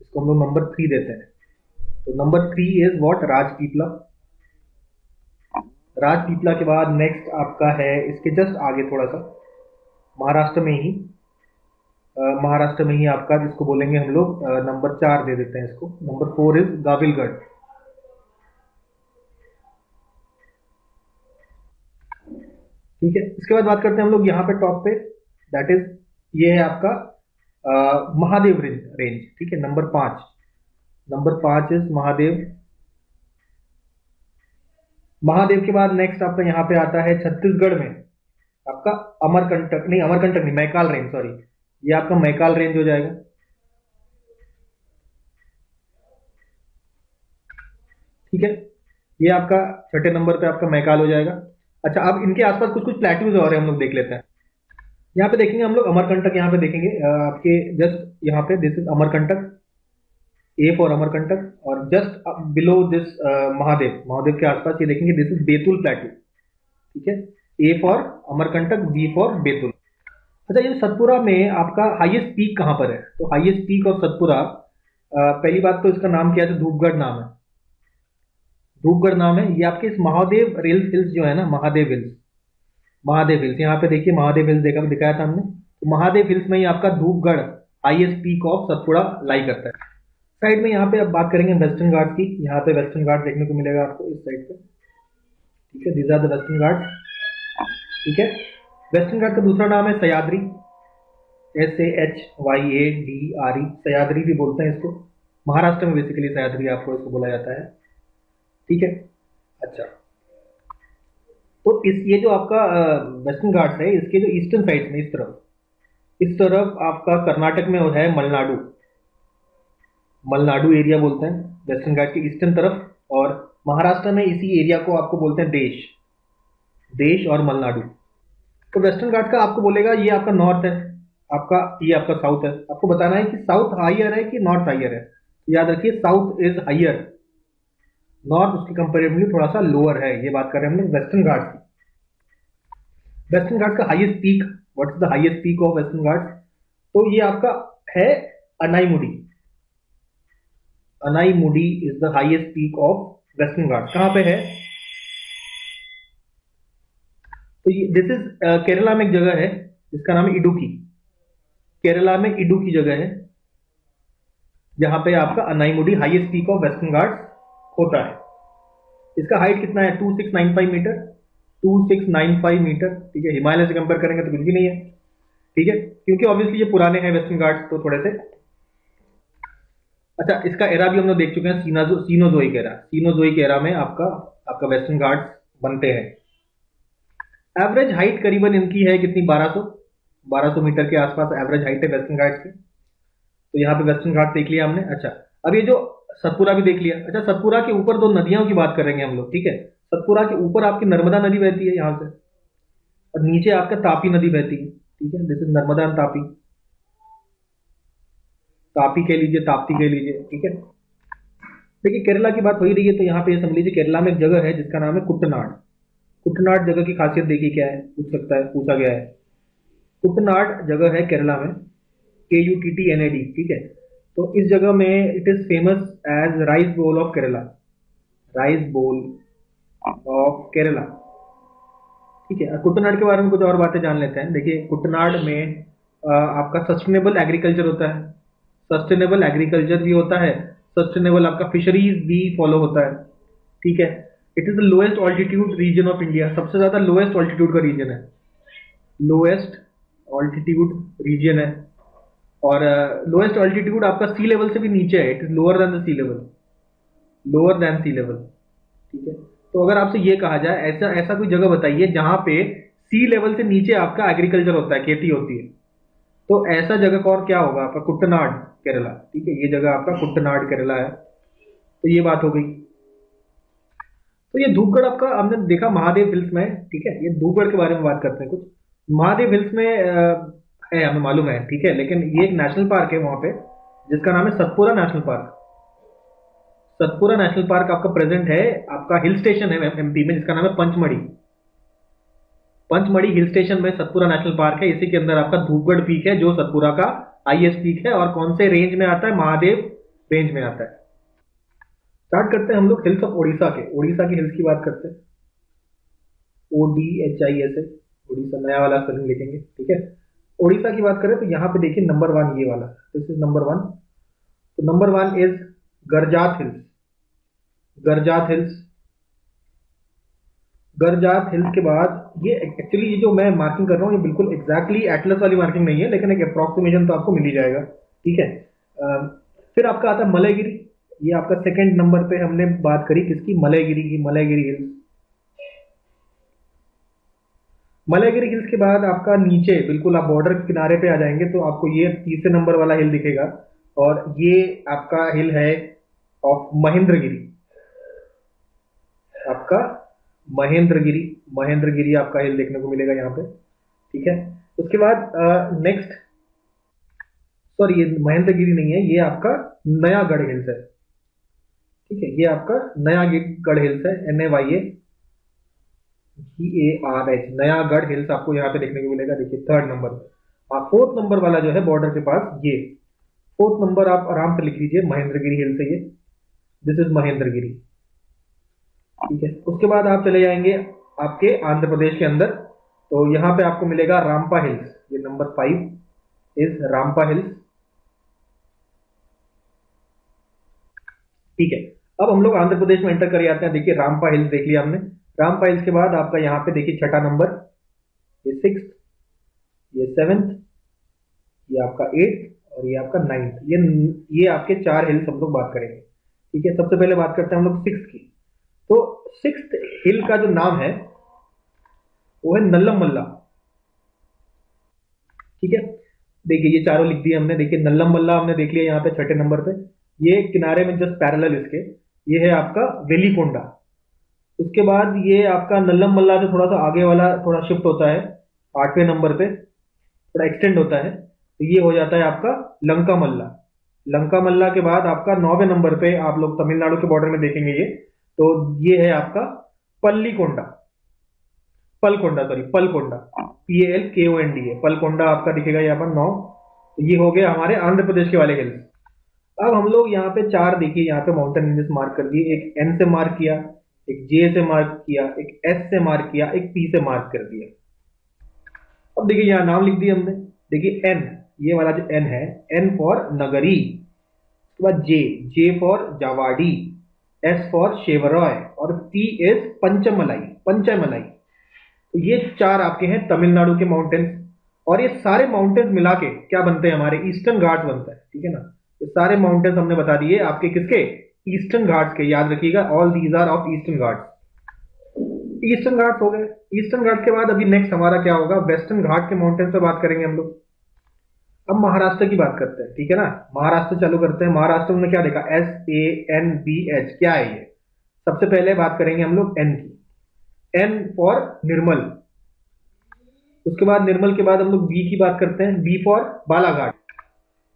A: इसको हम लोग नंबर 3 देते हैं। तो number 3 is what, Rajpipla. Rajpipla के बाद नेक्स्ट आपका है इसके जस्ट आगे थोड़ा सा, महाराष्ट्र में ही, महाराष्ट्र में ही आपका जिसको बोलेंगे हम लोग नंबर 4 दे देते हैं इसको, नंबर 4 इज गाविलगढ़। ठीक है, इसके बाद बात करते हैं हम लोग यहाँ पे टॉप पे, दैट इज ये है आपका महादेव रेंज। ठीक है, number 5, number 5 is Mahadev. Mahadeo के बाद नेक्स्ट आपका यहाँ पे आता है छत्तीसगढ़ में आपका अमरकंटक, नहीं अमरकंटक नहीं, मैकाल रेंज, सॉरी, ये आपका मैकाल रेंज हो जाएगा। ठीक है, ये आपका छठे नंबर पे आपका मैकाल हो जाएगा। अच्छा, अब इनके आसपास कुछ कुछ प्लेट्यूज और है, हम लोग देख लेते हैं। यहाँ पे देखेंगे हम लोग अमरकंटक, यहाँ पे देखेंगे आपके जस्ट यहाँ पे this is Amarkantak, A for Amarkantak, और just below this Mahadeo, Mahadeo के आसपास ये देखेंगे दिस इज बेतुल प्लेट्यू। ठीक है, A for Amarkantak, B for Betul. अच्छा, ये सतपुरा में आपका हाईएस्ट पीक कहाँ पर है? तो हाईएस्ट पीक ऑफ सतपुरा, पहली बात तो इसका नाम क्या है? तो धूपगढ़ नाम है, धूपगढ़ नाम है। ये आपके इस महादेव हिल्स जो है ना, महादेव हिल्स, महादेव हिल्स, यहाँ पे देखिए महादेव हिल्स दिखाया था हमने, तो महादेव हिल्स में ही आपका Dhupgarh highest peak of Satpura lie करता है। साइड में यहाँ पे अब बात करेंगे वेस्टर्न घाट की, यहाँ पे वेस्टर्न घाट देखने को मिलेगा आपको इस साइड पे। ठीक है, दीज आर द वेस्टर्न घाट। ठीक है, वेस्टर्न घाट का दूसरा नाम है सह्याद्री, SAHYADRE, सह्याद्री भी बोलते हैं इसको, महाराष्ट्र में बेसिकली सह्याद्री आपको इसको बोला जाता है। ठीक है, अच्छा, तो ये जो आपका वेस्टर्न घाट्स है, इसके जो ईस्टर्न साइड में इस तरफ आपका कर्नाटक में है मलनाडु, मलनाडु एरिया बोलते हैं वेस्टर्न घाट के ईस्टर्न तरफ, और महाराष्ट्र में इसी एरिया को आपको बोलते हैं देश और मलनाडु। तो वेस्टर्न घाट का आपको बोलेगा ये आपका नॉर्थ है, आपका ये आपका साउथ है। आपको बताना है कि साउथ हाइयर है कि नॉर्थ हाइयर है। याद रखिए साउथ इज हाइयर, नॉर्थ उसके कंपेरेटिवली थोड़ा सा लोअर है। ये बात कर रहे हैं हम लोग वेस्टर्न घाट की। वेस्टर्न घाट का highest peak, what is the highest peak of western Ghat? तो ये आपका है Anamudi. Anamudi is the highest peak of western Ghat. कहां पे है? तो दिस इज केरला में एक जगह है जिसका नाम है इडुक्की। केरला में इडुक्की जगह है जहां पे आपका Anamudi highest peak of western Ghat होता है। इसका हाइट कितना है? 2695 मीटर, 2695 मीटर। ठीक है, हिमालय से कंपेयर करेंगे तो कुछ भी नहीं है। ठीक है, क्योंकि ऑब्वियसली ये पुराने हैं वेस्टर्न घाट, तो थोड़े से। अच्छा, इसका एरा भी हम लोग देख चुके हैं, सीनोजोइक एरा। सीनोजोइक एरा में आपका वेस्टर्न घाट बनते हैं। एवरेज हाइट करीबन इनकी है कितनी? 1200 मीटर के आसपास एवरेज हाइट है वेस्टर्न घाट की। तो यहाँ पे वेस्टर्न घाट देख लिया हमने। अच्छा, अब ये जो सतपुरा भी देख लिया। अच्छा, सतपुरा के ऊपर दो नदियों की बात करेंगे हम लोग। ठीक है, सतपुरा के ऊपर आपकी नर्मदा नदी बहती है यहाँ से, और नीचे आपका तापी नदी बहती है। ठीक है, this is Narmada and Tapi, Tapi कह लीजिए, ताप्ती कह लीजिए। ठीक है, देखिए केरला की बात हो ही रही है, तो यहाँ पे समझ लीजिए केरला में एक जगह है जिसका नाम है कुट्टनाड। कुट्टनाड जगह की खासियत देखिए क्या है, पूछा गया है। कुट्टनाड जगह है केरला में, KUTTNAD। ठीक है, तो इस जगह में it is famous as rice bowl of Kerala, rice bowl of Kerala. ठीक है, कुट्टनाड के बारे में कुछ और बातें जान लेते हैं। देखिए कुट्टनाड में आपका सस्टेनेबल एग्रीकल्चर होता है, सस्टेनेबल एग्रीकल्चर भी होता है, सस्टेनेबल आपका फिशरीज भी फॉलो होता है। ठीक है, it is the lowest altitude region of India, सबसे ज्यादा लोएस्ट ऑल्टीट्यूड का रीजन है, लोएस्ट ऑल्टीट्यूड रीजन है। और लोएस्ट ऑल्टीट्यूड आपका सी लेवल से भी नीचे है, it is lower than the sea level, lower than sea level. ठीक है, तो अगर आपसे ये कहा जाए ऐसा कोई जगह बताइए जहां पे सी लेवल से नीचे आपका एग्रीकल्चर होता है, खेती होती है, तो ऐसा जगह और क्या होगा? आपका कुट्टनाड केरला। ठीक है, ये जगह आपका कुट्टनाड केरला है। तो ये बात हो गई। तो ये धूपगढ़ आपका हमने देखा महादेव हिल्स में। ठीक है, ये धूपगढ़ के बारे में बात करते हैं कुछ। महादेव हिल्स में है, हमें मालूम है। ठीक है, लेकिन ये एक नेशनल पार्क है वहां पे जिसका नाम है Satpura national park. Satpura national park आपका प्रेजेंट है, आपका हिल स्टेशन है MP में जिसका नाम है पंचमढ़ी। पंचमढ़ी हिल स्टेशन में सतपुरा नेशनल पार्क है। इसी के अंदर आपका धूपगढ़ पीक है जो सतपुरा का हाईएस्ट पीक है, और कौन से रेंज में आता है? महादेव रेंज में आता है। स्टार्ट करते हैं हम लोग हिल्स ऑफ ओडिशा के, ओडिशा की हिल्स की बात करते हैं। ODHISA, उड़ीसा, नया वाला स्पेलिंग लिखेंगे, ठीक है। उड़ीसा की बात करें तो यहाँ पे देखिए नंबर 1 ये वाला, दिस इज नंबर 1। तो number 1 is Garjat hills. Garjat hills. Garjat hills के बाद ये एक्चुअली ये जो मैं मार्किंग कर रहा हूँ ये बिल्कुल एग्जैक्टली एटलस वाली मार्किंग नहीं है, लेकिन एक अप्रोक्सीमेशन तो आपको मिल ही जाएगा, ठीक है। फिर आपका आता है मलयगिरी। ये आपका सेकंड नंबर पे हमने बात करी किसकी, मलयगिरी की, मलयगिरी हिल्स। मलयगिरी हिल्स के बाद आपका नीचे बिल्कुल आप बॉर्डर के किनारे पे आ जाएंगे तो आपको ये तीसरे नंबर वाला हिल दिखेगा, और ये आपका हिल है ऑफ महेंद्रगिरी। आपका महेंद्रगिरी, महेंद्रगिरी आपका हिल देखने को मिलेगा यहाँ पे, ठीक है। उसके बाद नेक्स्ट, सॉरी ये महेंद्रगिरी नहीं है, ये आपका नयागढ़ हिल्स है, ठीक है। ये आपका नयागढ़ हिल्स है, NAYGARH, नयागढ़ हिल्स आपको यहाँ पे देखने को मिलेगा, देखिए थर्ड नंबर पे। हाँ, फोर्थ नंबर वाला जो है बॉर्डर के पास, ये फोर्थ नंबर आप आराम से लिख लीजिए, महेंद्रगिरी हिल्स है ये, दिस इज महेंद्रगिरी, ठीक है। उसके बाद आप चले जाएंगे आपके आंध्र प्रदेश के अंदर, तो यहाँ पे आपको मिलेगा रामपा हिल्स, ये नंबर 5 इज रामपा हिल्स, ठीक है। अब हम लोग आंध्र प्रदेश में एंटर कर जाते हैं, देखिए रामपा हिल्स देख लिया हमने। रामपा हिल्स के बाद आपका यहाँ पे देखिए छठा नंबर, ये 6th, ये 7th, ये आपका 8th और ये आपका 9th। ये आपके 4 हिल्स हम लोग बात करेंगे, ठीक है। सबसे पहले बात करते हैं हम लोग 6th की। तो 6th हिल का जो नाम है वो है नल्लम मल्ला, ठीक है। देखिए ये चारों लिख दिए हमने, देखिए नल्लम मल्ला हमने देख लिया यहाँ पे छठे नंबर पे। ये किनारे में जस्ट पैरेलल इसके ये है आपका वेलीकोंडा। उसके बाद ये आपका नल्लम मल्ला जो थोड़ा सा आगे वाला थोड़ा शिफ्ट होता है, 8वें नंबर पे थोड़ा एक्सटेंड होता है, तो ये हो जाता है आपका लंका मल्ला। लंका मल्ला के बाद आपका 9वें नंबर पे आप लोग तमिलनाडु के बॉर्डर में देखेंगे ये, तो ये है आपका पल्लीकोंडा, पलकोंडा, सॉरी पलकोंडा, PALKONDA, पलकोंडा आपका दिखेगा यहाँ पर 9। तो ये हो गया हमारे आंध्र प्रदेश के वाले हिल्स। अब हम लोग यहाँ पे 4 देखिए, यहाँ पे माउंटेन रेंजेस मार्क कर दिए, एक N से मार्क किया, एक J से मार्क किया, एक S से मार्क किया, एक P से मार्क कर दिया। अब देखिए यहाँ नाम लिख दिए हमने, देखिए N, ये वाला जो N है, N फॉर नगरी, उसके बाद J for Javadi, S for Shevaroy और P इज पंचमलाई, पंचमलाई। तो ये 4 आपके हैं तमिलनाडु के माउंटेन्स, और ये सारे माउंटेन्स मिला के क्या बनते हैं, हमारे ईस्टर्न घाट बनता है, ठीक है ना। ये सारे माउंटेन्स हमने बता दिए आपके किसके, ईस्टर्न घाट्स के, याद रखिएगा all these are of Eastern Ghats. Eastern Ghats हो गए। ईस्टर्न घाट के बाद अभी नेक्स्ट हमारा क्या होगा, वेस्टर्न घाट के माउंटेन्स पे बात करेंगे हम लोग। अब महाराष्ट्र की बात करते हैं, ठीक है ना। महाराष्ट्र चालू करते हैं। महाराष्ट्र में क्या देखा, SANBH, क्या है ये। सबसे पहले बात करेंगे हम लोग N की, N फॉर निर्मल। उसके बाद निर्मल के बाद हम लोग B की बात करते हैं, B फॉर बालाघाट।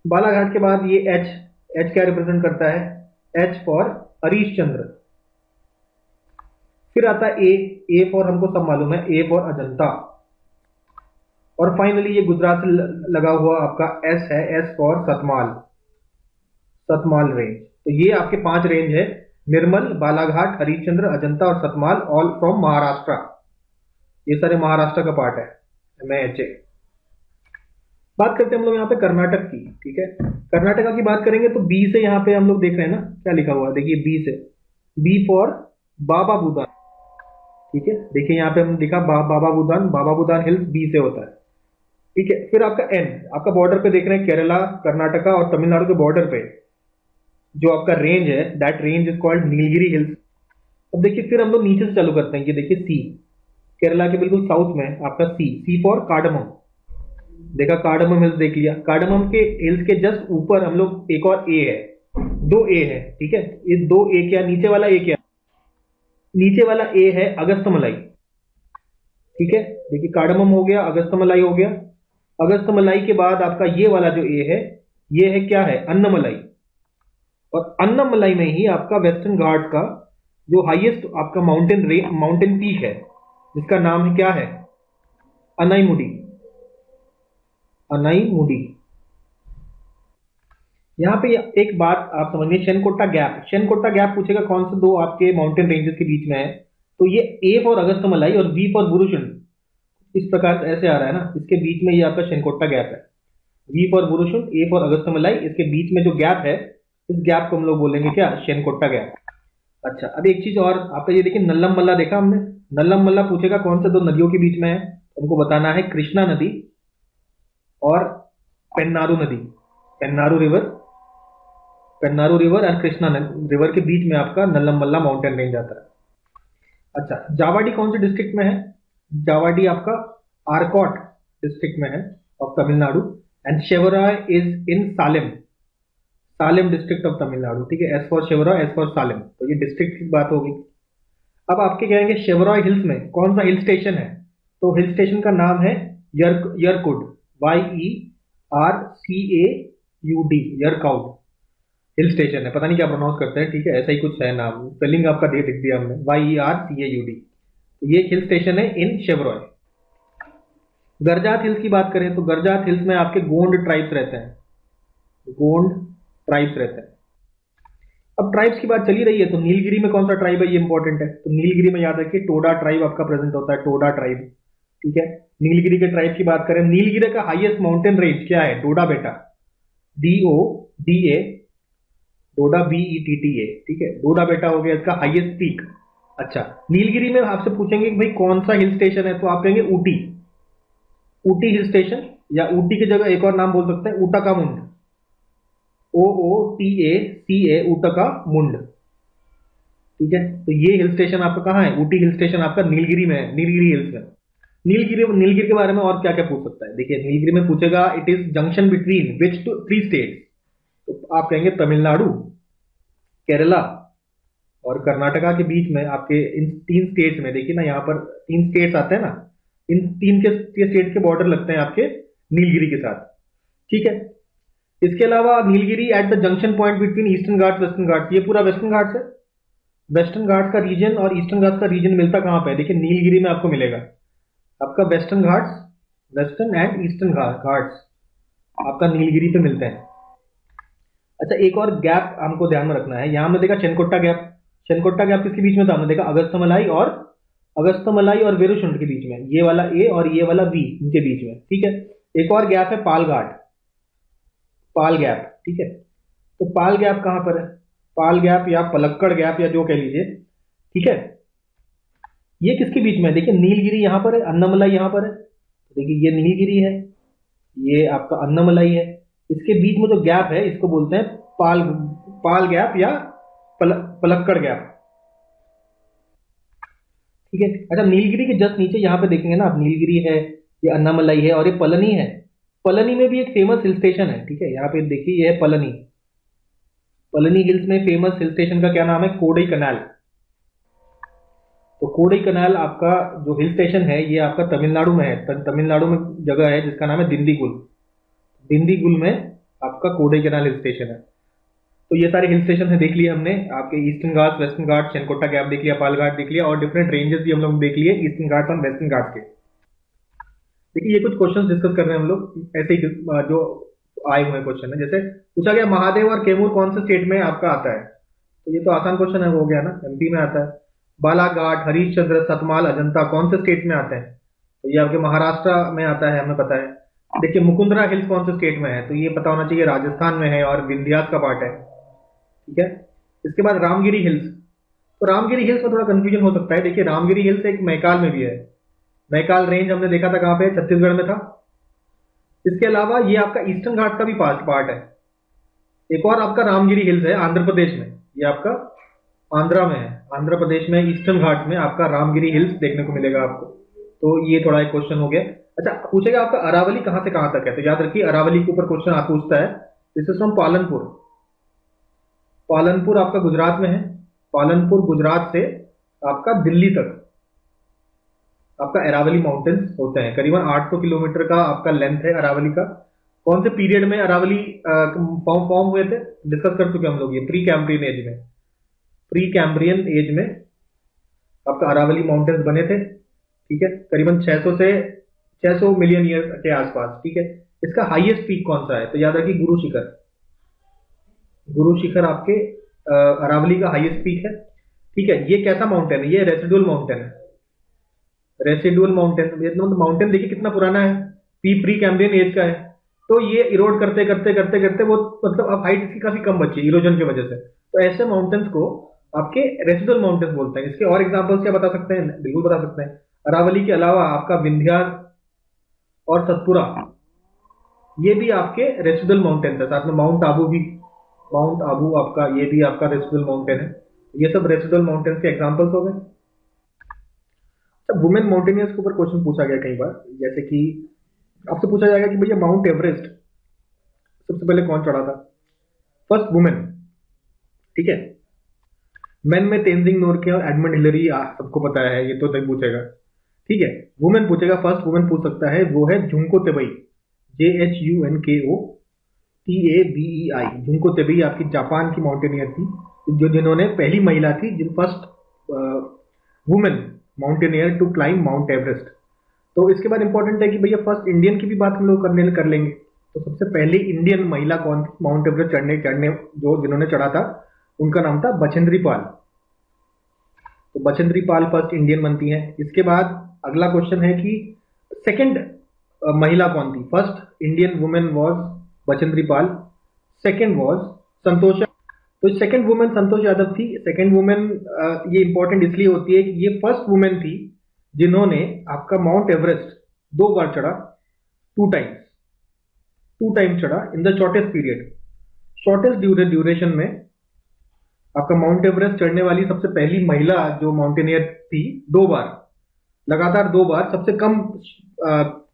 A: बालाघाट के बाद ये H क्या रिप्रेजेंट करता है, H फॉर हरीश चंद्र। फिर आता है A फॉर हमको सब मालूम है, A फॉर अजंता। और फाइनली ये गुजरात से लगा हुआ आपका S है, S फॉर सतमाल, सतमाल रेंज। तो ये आपके 5 रेंज है, निर्मल, बालाघाट, हरिश्चंद्र, अजंता और सतमाल, ऑल फ्रॉम महाराष्ट्र। ये सारे महाराष्ट्र का पार्ट है, MHA। बात करते हैं हम लोग यहाँ पे कर्नाटक की, ठीक है। कर्नाटका की बात करेंगे तो B से यहाँ पे हम लोग देख रहे हैं ना क्या लिखा हुआ है, देखिए B से, B फॉर बाबा बुदान, ठीक है। देखिए यहाँ पे हमने लिखा बाबा बुदान, बाबा बुदान हिल्स B से होता है, ठीक है। फिर आपका N, आपका बॉर्डर पे देख रहे हैं केरला, कर्नाटका और तमिलनाडु के बॉर्डर पे जो आपका रेंज है, that range is called Nilgiri hills. अब देखिए फिर हम लोग नीचे से चालू करते हैं, ये देखिए C, केरला के बिल्कुल साउथ में आपका C फॉर कार्डमम। देखा कार्डमम हिल्स देख लिया। कार्डमम के हिल्स के जस्ट ऊपर हम लोग एक और A है, 2 A है, ठीक है। ये 2 A क्या, नीचे वाला A क्या, नीचे वाला A है अगस्तमलाई, ठीक है। देखिए कार्डमम हो गया, अगस्तमलाई हो गया। अगस्तमलाई के बाद आपका ये वाला जो A है, ये है क्या है, अन्नमलाई। और अन्नमलाई में ही आपका वेस्टर्न घाट का जो हाईएस्ट आपका माउंटेन पीक है, जिसका नाम है क्या है, अनाईमुडी, अनाईमुडी। यहाँ पे एक बात आप समझिए, शेनकोट्टा गैप। शेनकोट्टा गैप पूछेगा कौन से 2 आपके माउंटेन रेंजेस के बीच में है, तो ये ए फॉर अगस्तमलाई और बी फॉर बुरुशुंड इस प्रकार से ऐसे आ रहा है ना, इसके बीच में ये आपका शेनकोट्टा गैप है। V for Varushanad, A for Agasthyamalai, इसके बीच में जो गैप है इस गैप को हम लोग बोलेंगे क्या, शेनकोट्टा गैप। अच्छा, अब एक चीज और आपका, ये देखिए नल्लम मल्ला देखा हमने, नल्लम मल्ला पूछेगा कौन से दो नदियों के बीच में है, हमको बताना है कृष्णा नदी और पेन्नारू नदी। पेन्नारू रिवर, पेन्नारू रिवर और कृष्णा रिवर के बीच में आपका नल्लम मल्ला माउंटेन रेंज आता है। अच्छा, जावाडी कौन से डिस्ट्रिक्ट में है, जावाडी आपका आरकॉट डिस्ट्रिक्ट में है of Tamil Nadu, and Shevaroy is in Salem, Salem district of Tamil Nadu, ठीक है। S for Shevaroy, S for Salem, तो ये डिस्ट्रिक्ट की बात होगी। अब आपके कहेंगे शेवरॉय हिल्स में कौन सा हिल स्टेशन है, तो हिल स्टेशन का नाम है यरकुड, YERCAUD, यरकाउड हिल स्टेशन है, पता नहीं क्या प्रोनाउंस करते हैं, ठीक है, ऐसा ही कुछ है नाम, स्पेलिंग आपका दे दिख दिया हमने, YERCAUD। तो ये हिल स्टेशन है इन शेवरॉय। गरजात हिल्स की बात करें तो गरजात हिल्स में आपके गोंड ट्राइब्स रहते हैं, गोंड ट्राइब्स रहते हैं। अब ट्राइब्स की बात चली रही है तो नीलगिरी में कौन सा ट्राइब है, ये इंपॉर्टेंट है। तो नीलगिरी में याद रखिए टोडा ट्राइब आपका प्रेजेंट होता है, टोडा ट्राइब, ठीक है। नीलगिरी के ट्राइब की बात करें, नीलगिरी का हाईएस्ट माउंटेन रेंज क्या है, डोडा बेटा, DODA, डोडा BETTA, ठीक है, डोडा बेटा हो गया इसका हाईएस्ट पीक। अच्छा, नीलगिरी में आपसे पूछेंगे कि भाई कौन सा हिल स्टेशन है, तो आप कहेंगे ऊटी, ऊटी हिल स्टेशन, या ऊटी की जगह एक और नाम बोल सकते हैं उटाकामुंड, OOTACA, उटकामुंड, ठीक है। तो ये हिल स्टेशन आपका कहाँ है, ऊटी हिल स्टेशन आपका नीलगिरी में है, नीलगिरी हिल्स में। नीलगिरी के बारे में और क्या क्या पूछ सकता है, देखिए नीलगिरी में पूछेगा it is junction between which two 3 states, तो आप कहेंगे तमिलनाडु, केरला और कर्नाटका के बीच में आपके इन 3 स्टेट्स में, देखिए ना यहाँ पर 3 स्टेट्स आते हैं ना, इन 3 के स्टेट के बॉर्डर लगते हैं आपके नीलगिरी के साथ, ठीक है। इसके अलावा Nilgiri at the junction point between eastern Ghats western Ghats, ये पूरा वेस्टर्न घाट्स है, वेस्टर्न घाट्स का रीजन और ईस्टर्न घाट्स का रीजन मिलता कहां पे है, देखिए नीलगिरी में आपको मिलेगा, आपका western Ghats, western and eastern Ghats आपका नीलगिरी पे मिलते हैं। अच्छा, एक और गैप हमको ध्यान में रखना है, यहां हमने देखा चेनकोट्टा गैप, चेनकोट्टा गैप किसके बीच में था, हमने देखा अगस्तमलाई और वेरुशुंड के बीच में, ये वाला ए और ये वाला बी, इनके बीच में, ठीक है। एक और गैप है पाल घाट, पाल गैप, ठीक है। तो पाल गैप कहां पर है, पाल गैप या पलक्कड़ गैप या जो कह लीजिए, ठीक है। ये किसके बीच में है, देखिए नीलगिरी यहां पर है, अन्नामलाई यहां पर है, देखिए ये नीलगिरी है, ये आपका अन्नामलाई है, इसके बीच में जो गैप है इसको बोलते हैं पाल गैप या पलक्कड़ गैप, ठीक है। अच्छा, नीलगिरी के जस्ट नीचे यहां पे देखेंगे ना आप, नीलगिरी है, ये अन्नामलाई है और ये पलनी है, पलनी में भी एक फेमस हिल स्टेशन है, ठीक है, यहाँ पे देखिए ये है पलनी, पलनी हिल्स में फेमस हिल स्टेशन का क्या नाम है, कोडई कनाल। तो कोडई कनाल आपका जो हिल स्टेशन है ये आपका तमिलनाडु में है, तमिलनाडु में जगह है जिसका नाम है दिंडीगुल, दिंडीगुल में आपका कोडई कनाल हिल स्टेशन है। तो ये सारे हिल स्टेशन है देख लिए हमने, आपके ईस्टर्न घाट, वेस्टर्न घाट, चेनकोट्टा गैप देख लिया, पाल घाट देख लिया, और डिफरेंट रेंजेस भी हम लोग देख लिए ईस्टर्न घाट और वेस्टर्न घाट के। देखिए ये कुछ क्वेश्चन डिस्कस कर रहे हैं हम लोग, ऐसे ही जो आए हुए क्वेश्चन है, जैसे पूछा गया महादेव और कैमूर कौन से स्टेट में आपका आता है, तो ये तो आसान क्वेश्चन है, हो गया ना, MP में आता है। बालाघाट, हरिश्चंद्र, सतमाल, अजंता कौन से स्टेट में आते हैं, तो ये आपके महाराष्ट्र में आता है, हमें पता है। देखिए मुकुंदरा हिल्स कौन से स्टेट में है, तो ये पता होना चाहिए राजस्थान में है और विंध्यास का पार्ट है, ठीक है। इसके बाद रामगिरी हिल्स, तो रामगिरी हिल्स में थोड़ा कंफ्यूजन हो सकता है, देखिए रामगिरी हिल्स एक मैकाल में भी है, मैकाल रेंज हमने देखा था कहां पे, छत्तीसगढ़ में था। इसके अलावा ये आपका ईस्टर्न घाट का भी पार्ट है, एक और आपका रामगिरी हिल्स है आंध्र प्रदेश में, ये आपका आंध्रा में है, आंध्र प्रदेश में ईस्टर्न घाट में आपका रामगिरी हिल्स देखने को मिलेगा आपको। तो ये थोड़ा एक क्वेश्चन हो गया। अच्छा, पूछेगा आपका अरावली कहां से कहां तक है, तो याद रखिए अरावली के ऊपर क्वेश्चन आप पूछता है, this is from Palanpur, Palanpur आपका गुजरात में है, पालनपुर गुजरात से आपका दिल्ली तक आपका अरावली माउंटेन्स होते हैं, करीबन 800 किलोमीटर का आपका लेंथ है अरावली का। कौन से पीरियड में अरावली फॉर्म हुए थे, डिस्कस कर चुके हम लोग, ये प्री कैम्ब्रियन एज में, प्री कैम्ब्रियन एज में आपका अरावली माउंटेन्स बने थे, ठीक है, करीबन 600 मिलियन ईयर के आसपास, ठीक है। इसका हाईएस्ट पीक कौन सा है, तो याद रखिए गुरु शिखर, गुरु शिखर आपके अरावली का हाईएस्ट पीक है, ठीक है, ये कैसा माउंटेन है? ये रेसिडुअल माउंटेन है। रेसिडुअल माउंटेन, मतलब माउंटेन देखिए कितना पुराना है, प्री कैम्ब्रियन एज का है। तो ये इरोड करते करते करते करते वो, मतलब अब हाइट इसकी काफी कम बची इरोजन की वजह से। तो ऐसे माउंटेन्स को आपके रेसिडुअल माउंटेन्स बोलते हैं। इसके और एग्जांपल्स क्या बता सकते हैं? बिल्कुल बता सकते हैं। अरावली के अलावा आपका विंध्या और सतपुरा, ये भी आपके रेसिडुअल माउंटेन है। साथ में माउंट आबू भी, माउंट आबू आपका, ये भी आपका रेसिडुअल माउंटेन है। ये सब रेसिडुअल माउंटेन्स के एग्जांपल्स हो गए। अब वुमेन माउंटेनियर्स के ऊपर क्वेश्चन पूछा गया कई बार, जैसे कि आपसे पूछा जाएगा कि भैया माउंट एवरेस्ट सबसे पहले कौन चढ़ा था? फर्स्ट वुमेन, ठीक है। मेन में तेनजिंग नोरके और एडमंड हिलरी, सबको पता है, ये तो नहीं पूछेगा, ठीक है। वुमेन पूछेगा, फर्स्ट वुमेन पूछ सकता है, वो है Junko Tabei, JHUNKO TABEI। Junko Tabei आपकी जापान की माउंटेनियर थी, जो जिन्होंने पहली महिला थी, जिन first women mountaineer to climb Mount Everest. तो इसके बाद इंपॉर्टेंट है कि भैया फर्स्ट इंडियन की भी बात हम लोग करने कर लेंगे। तो सबसे पहली इंडियन महिला कौन थी माउंट एवरेस्ट चढ़ने चढ़ने जो जिन्होंने चढ़ा था? उनका नाम था बछेंद्री पाल। तो बछेंद्री पाल फर्स्ट इंडियन बनती हैं। इसके बाद अगला क्वेश्चन है कि सेकंड महिला कौन थी? First Indian women was Bachendri Pal, second was Santosh. तो सेकंड वुमेन संतोष यादव थी। सेकंड वुमेन ये इंपॉर्टेंट इसलिए होती है कि ये फर्स्ट वुमेन थी जिन्होंने आपका माउंट एवरेस्ट 2 बार चढ़ा, 2 टाइम्स चढ़ा in the shortest period. Shortest duration में आपका माउंट एवरेस्ट चढ़ने वाली सबसे पहली महिला जो माउंटेनियर थी, 2 बार, लगातार 2 बार, सबसे कम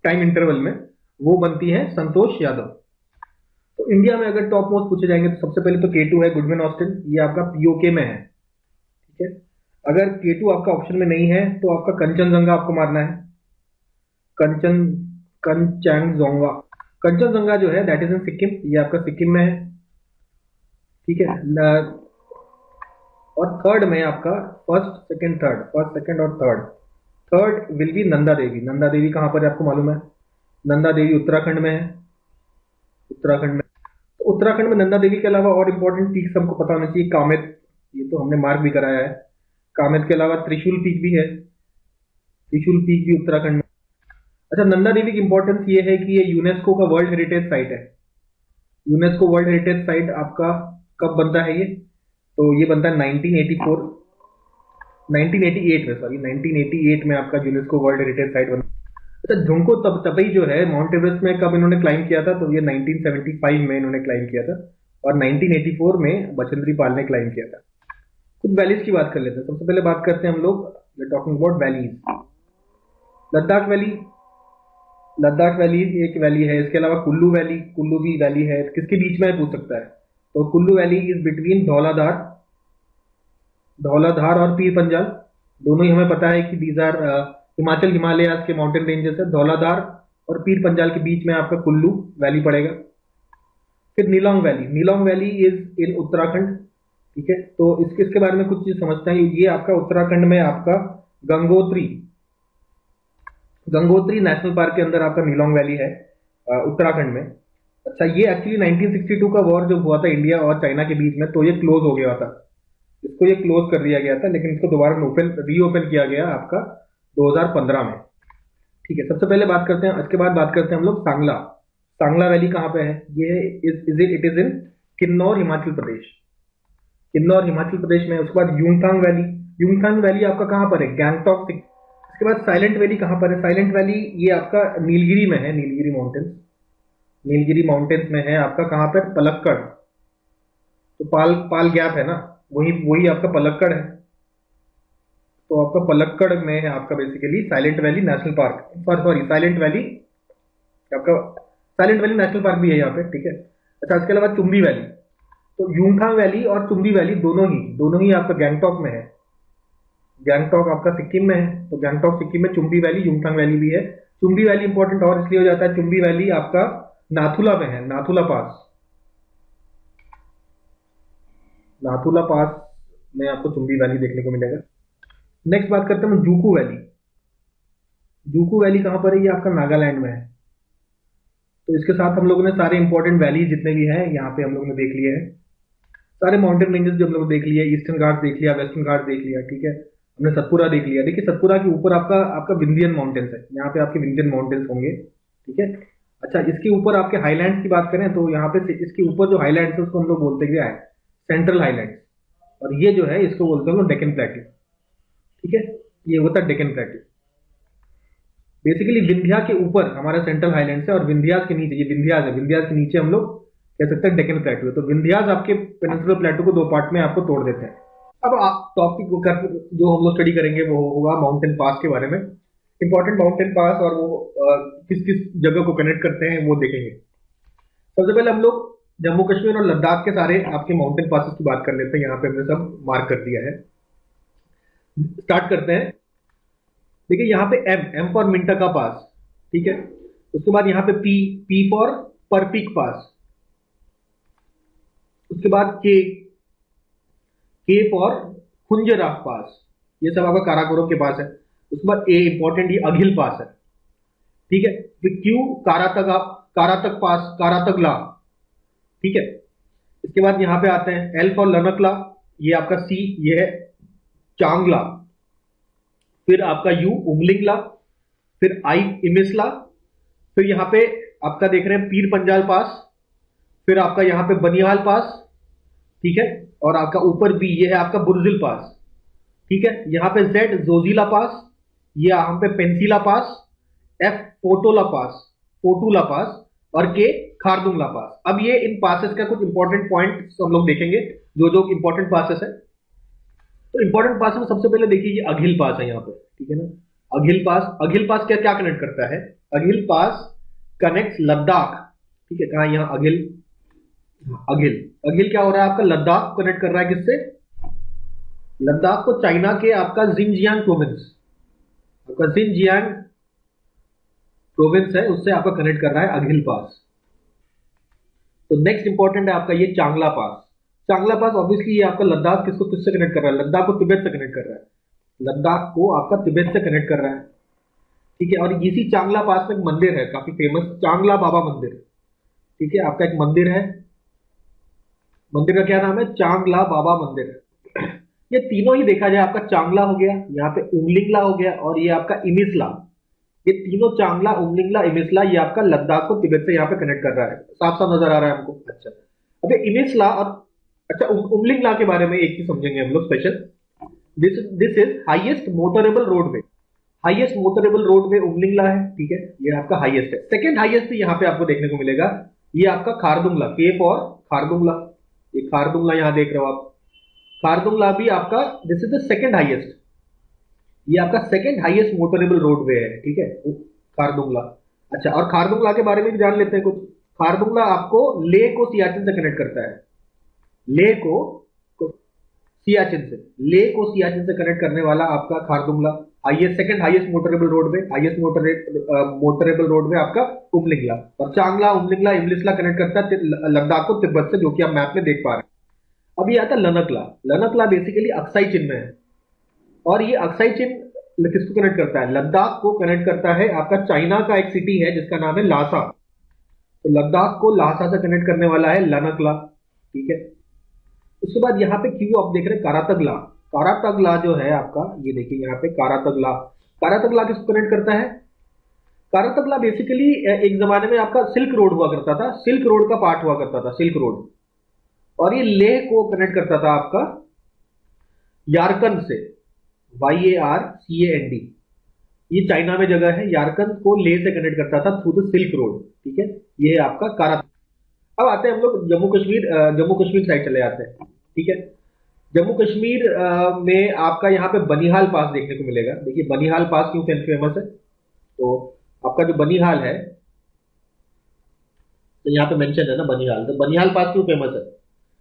A: टाइम इंटरवल में, वो बनती है संतोष यादव। तो इंडिया में अगर टॉप मोस्ट पूछे जाएंगे तो सबसे पहले तो K2 है, गुडविन ऑस्टिन, ये आपका POK में है, ठीक है। अगर K2 आपका ऑप्शन में नहीं है तो आपका कंचनजंगा आपको मारना है। कंचनजंगा, कंचनजंगा जो है दैट इज इन सिक्किम, ये आपका सिक्किम में है, ठीक है। और थर्ड में आपका फर्स्ट सेकंड और third will be Nanda Devi. Nanda Devi कहां पर है आपको मालूम है? नंदा देवी उत्तराखंड में है, उत्तराखंड में। तो उत्तराखंड में नंदा देवी के अलावा और इंपॉर्टेंट पीक्स हमको पता होना चाहिए। कामेत, ये तो हमने मार्क भी कराया है। कामेत के अलावा त्रिशूल पीक भी है, त्रिशूल पीक भी उत्तराखंड में। अच्छा, नंदा देवी की इंपॉर्टेंस ये है कि ये यूनेस्को का वर्ल्ड हेरिटेज साइट है। यूनेस्को वर्ल्ड हेरिटेज साइट आपका कब बनता है ये? तो ये बनता है 1988 में, सॉरी 1988 में आपका यूनेस्को वर्ल्ड हेरिटेज साइट बना। अच्छा, झुंको तपई जो है माउंट एवरेस्ट में कब इन्होंने क्लाइम किया था? तो ये 1975 में इन्होंने क्लाइम किया था, और 1984 में बछेंद्री पाल ने क्लाइम किया था। कुछ वैलीज की बात कर लेते हैं। सबसे पहले बात करते हैं हम लोग, talking about valleys. Ladakh valley, Ladakh valley एक वैली है। इसके अलावा कुल्लू वैली, कुल्लू भी वैली है। किसके बीच में है पूछ सकता है? तो Kullu valley is between Dhauladhar, Dhauladhar और पीर पंजाल। दोनों ही हमें पता है कि दीज आर हिमाचल हिमालयाज के माउंटेन रेंजेस है। धौलाधार और पीर पंजाल के बीच में आपका कुल्लू वैली पड़ेगा। फिर Nelong valley, Nelong valley is in Uttarakhand, ठीक है। तो इसके बारे में कुछ चीज समझते हैं। ये आपका उत्तराखंड में आपका गंगोत्री, गंगोत्री नेशनल पार्क के अंदर आपका नीलोंग वैली है, उत्तराखंड में। अच्छा, ये एक्चुअली 1962 का वॉर जब हुआ था इंडिया और चाइना के बीच में, तो ये क्लोज हो गया था, इसको ये क्लोज कर दिया गया था, लेकिन इसको दोबारा रीओपन किया गया आपका 2015 में, ठीक है। सबसे पहले बात करते हैं, इसके बाद बात करते हैं हम लोग सांगला। सांगला वैली कहां पे है? ये it is in Kinnaur Himachal Pradesh, Kinnaur Himachal Pradesh में। उसके बाद यूंगथांग वैली, यूंगथांग वैली आपका कहां पर है? गैंगटॉक। इसके बाद साइलेंट वैली कहां पर है? साइलेंट वैली ये आपका नीलगिरी में है, नीलगिरी माउंटेन्स, नीलगिरी माउंटेन्स में है आपका। कहां पर? पलक्कड़। तो पाल गैप है ना, वही वही आपका पलक्कड़ है। तो आपका पलक्कड़ में है आपका basically silent valley national park, sorry silent valley, आपका साइलेंट वैली नेशनल पार्क भी है यहाँ पे, ठीक है। अच्छा, इसके अलावा चुम्बी वैली। तो यूंगथांग वैली और चुम्बी वैली दोनों ही आपका गैंगटॉक में है। गैंगटॉक आपका सिक्किम में है, तो गैंगटॉक सिक्किम में चुम्बी वैली, यूंगथांग वैली भी है। चुम्बी वैली इंपॉर्टेंट और इसलिए हो जाता है, चुम्बी वैली आपका नाथुला में है, नाथुला पास, नाथुला पास में आपको चुम्बी वैली देखने को मिलेगा। नेक्स्ट बात करते हैं जूकू वैली। जूकू वैली कहां पर है? ये आपका नागालैंड में है। तो इसके साथ हम लोगों ने सारे इंपॉर्टेंट वैली जितने भी हैं यहाँ पे हम लोगों ने देख लिए हैं। सारे माउंटेन रेंजेस जो हम लोग देख लिया, ईस्टर्न घाट देख लिया, वेस्टर्न घाट देख लिया, ठीक है, हमने सतपुरा देख लिया। देखिए सतपुरा के ऊपर आपका आपका विंध्यन माउंटेन्स है, यहाँ पे आपके विंध्यन माउंटेन्स होंगे, ठीक है। अच्छा, इसके ऊपर आपके हाईलैंड्स की बात करें तो यहाँ पे इसके ऊपर जो हाईलैंड्स है उसको हम लोग बोलते क्या है, सेंट्रल हाईलैंड्स, और ये जो है इसको बोलते हैं हम लोग डेक्कन प्लेट्यू, ठीक है, ये होता है डेक्कन प्लेट्यू। बेसिकली विंध्या के ऊपर हमारा सेंट्रल हाईलैंड्स है और विंध्यास के नीचे ये विंध्यास है, विंध्यास के नीचे हम लोग कह सकते हैं डेक्कन प्लेट्यू है। तो विंध्यास आपके पेनिनसुलर प्लेट्यू को दो पार्ट में आपको तोड़ देते हैं। अब टॉपिक जो हम लोग स्टडी करेंगे वो होगा माउंटेन पास के बारे में, इंपॉर्टेंट माउंटेन पास, और वो किस किस जगह को कनेक्ट करते हैं वो देखेंगे। सबसे पहले हम लोग जम्मू कश्मीर और लद्दाख के सारे आपके माउंटेन पासेस की बात कर लेते हैं। यहाँ पे हमने सब मार्क कर दिया है। स्टार्ट करते हैं। देखिए यहाँ पे एम फॉर मिंटका पास, ठीक है। उसके बाद यहाँ पे पी फॉर परपीक पास, उसके बाद के फॉर खुंजराफ पास, ये सब आपका काराकोरम के पास है। उसके बाद ए इंपॉर्टेंट, ये अघिल पास है, ठीक है। फिर क्यू कारातक पास, कारातगला, ठीक है। इसके बाद यहां पे आते हैं एल फॉर लनकला, ये आपका सी, ये है चांगला। फिर आपका यू उमलिंगला, फिर आई इमिसला, फिर यहां पे आपका देख रहे हैं पीर पंजाल पास, फिर आपका यहां पे बनिहाल पास, ठीक है। और आपका ऊपर बी, ये है आपका बुर्जिल पास, ठीक है। यहां पे जेड जोजिला पास, ये यहां पे पेंसिला पास, एफ फोटोला पास, और के खारदुंगला पास। अब ये इन पासेस का कुछ इंपॉर्टेंट पॉइंट हम लोग देखेंगे, जो जो इंपॉर्टेंट पासेस है। तो इंपॉर्टेंट पास में सबसे पहले देखिए ये अघिल पास है यहाँ पे, ठीक है ना। अघिल पास क्या क्या कनेक्ट करता है? अघिल पास कनेक्ट लद्दाख, ठीक है। कहा यहाँ अघिल, अघिल क्या हो रहा है आपका, लद्दाख कनेक्ट कर रहा है किससे? लद्दाख को चाइना के आपका जिनजियांग प्रोविंस, आपका जिनजियांग प्रोविंस है, उससे आपका कनेक्ट कर रहा है अघिल पास। तो नेक्स्ट इंपॉर्टेंट है आपका ये चांगला पास। चांगला पास ऑब्वियसली ये आपका लद्दाख किससे कनेक्ट कर रहा है? लद्दाख को तिब्बत से कनेक्ट कर रहा है, लद्दाख को आपका तिब्बत से कनेक्ट कर रहा है, ठीक है। और इसी चांगला पास में एक मंदिर है काफी फेमस, चांगला बाबा मंदिर, ठीक है। आपका एक मंदिर है, मंदिर का क्या नाम है? चांगला बाबा मंदिर। ये तीनों ही देखा जाए, आपका चांगला हो गया, यहाँ पे उमलिंगला हो गया, और ये आपका इमिसला, ये तीनों चांगला, उमलिंगला, इमिसला, ये आपका लद्दाख को तिब्बत से यहाँ पे कनेक्ट कर रहा है। साफ साफ नजर आ रहा है हमको? अच्छा, अब ये इमिसला और अच्छा उमलिंगला के बारे में एक चीज समझेंगे हम लोग special. This is highest motorable roadway, highest motorable roadway Umling La है, ठीक है। ये आपका हाईएस्ट है। सेकंड हाईएस्ट यहाँ पे आपको देखने को मिलेगा, ये आपका खारदुंगला, के फॉर खारदुंगला, ये खारदुंगला यहाँ देख रहे हो आप। खारदुंगला भी आपका, this is the second highest, ये आपका सेकंड हाईएस्ट मोटरेबल रोडवे है, ठीक है, खारदुंगला। अच्छा, और खारदुंगला के बारे में भी जान लेते हैं कुछ। खारदुंगला आपको लेह को सियाचिन से कनेक्ट करता है, लेह को सियाचिन से, लेह को सियाचिन से कनेक्ट करने वाला आपका Khardungla. Highest, second highest motorable roadway, highest motorable roadway आपका उमलिंगला। और चांगला, उमलिंगला, इमलिसला कनेक्ट करता है लद्दाख को तिब्बत से, जो कि आप मैप में देख पा रहे हैं। अब ये आता है लनकला। लनकला बेसिकली अक्साई चिन्ह में है, और ये अक्साई चिन्ह किसको कनेक्ट करता है? लद्दाख को कनेक्ट करता है आपका चाइना का एक सिटी है जिसका नाम है लासा। तो लद्दाख को लासा से कनेक्ट करने वाला है लनकला, ठीक है। उसके बाद यहाँ पे क्यू आप देख रहे हैं कारातगला। कारातगला जो है आपका, ये देखिए यहाँ पे कारातगला, कारातगला किसको कनेक्ट करता है? कारातगला बेसिकली एक जमाने में आपका सिल्क रोड हुआ करता था, सिल्क रोड का पार्ट हुआ करता था, सिल्क रोड। और ये लेह को कनेक्ट करता था आपका यारकंद से, YARCAND, ये चाइना में जगह है। यारकंद को लेह से कनेक्ट करता था थ्रू द सिल्क रोड, ठीक है। ये है आपका कारातगला। अब आते हैं हम लोग जम्मू कश्मीर साइड चले जाते हैं, ठीक है। जम्मू कश्मीर में आपका यहाँ पे बनिहाल पास देखने को मिलेगा। देखिए बनिहाल पास क्यों फेमस है? तो आपका जो बनिहाल है, तो यहाँ पे मेंशन है ना बनिहाल, तो बनिहाल पास क्यों फेमस है?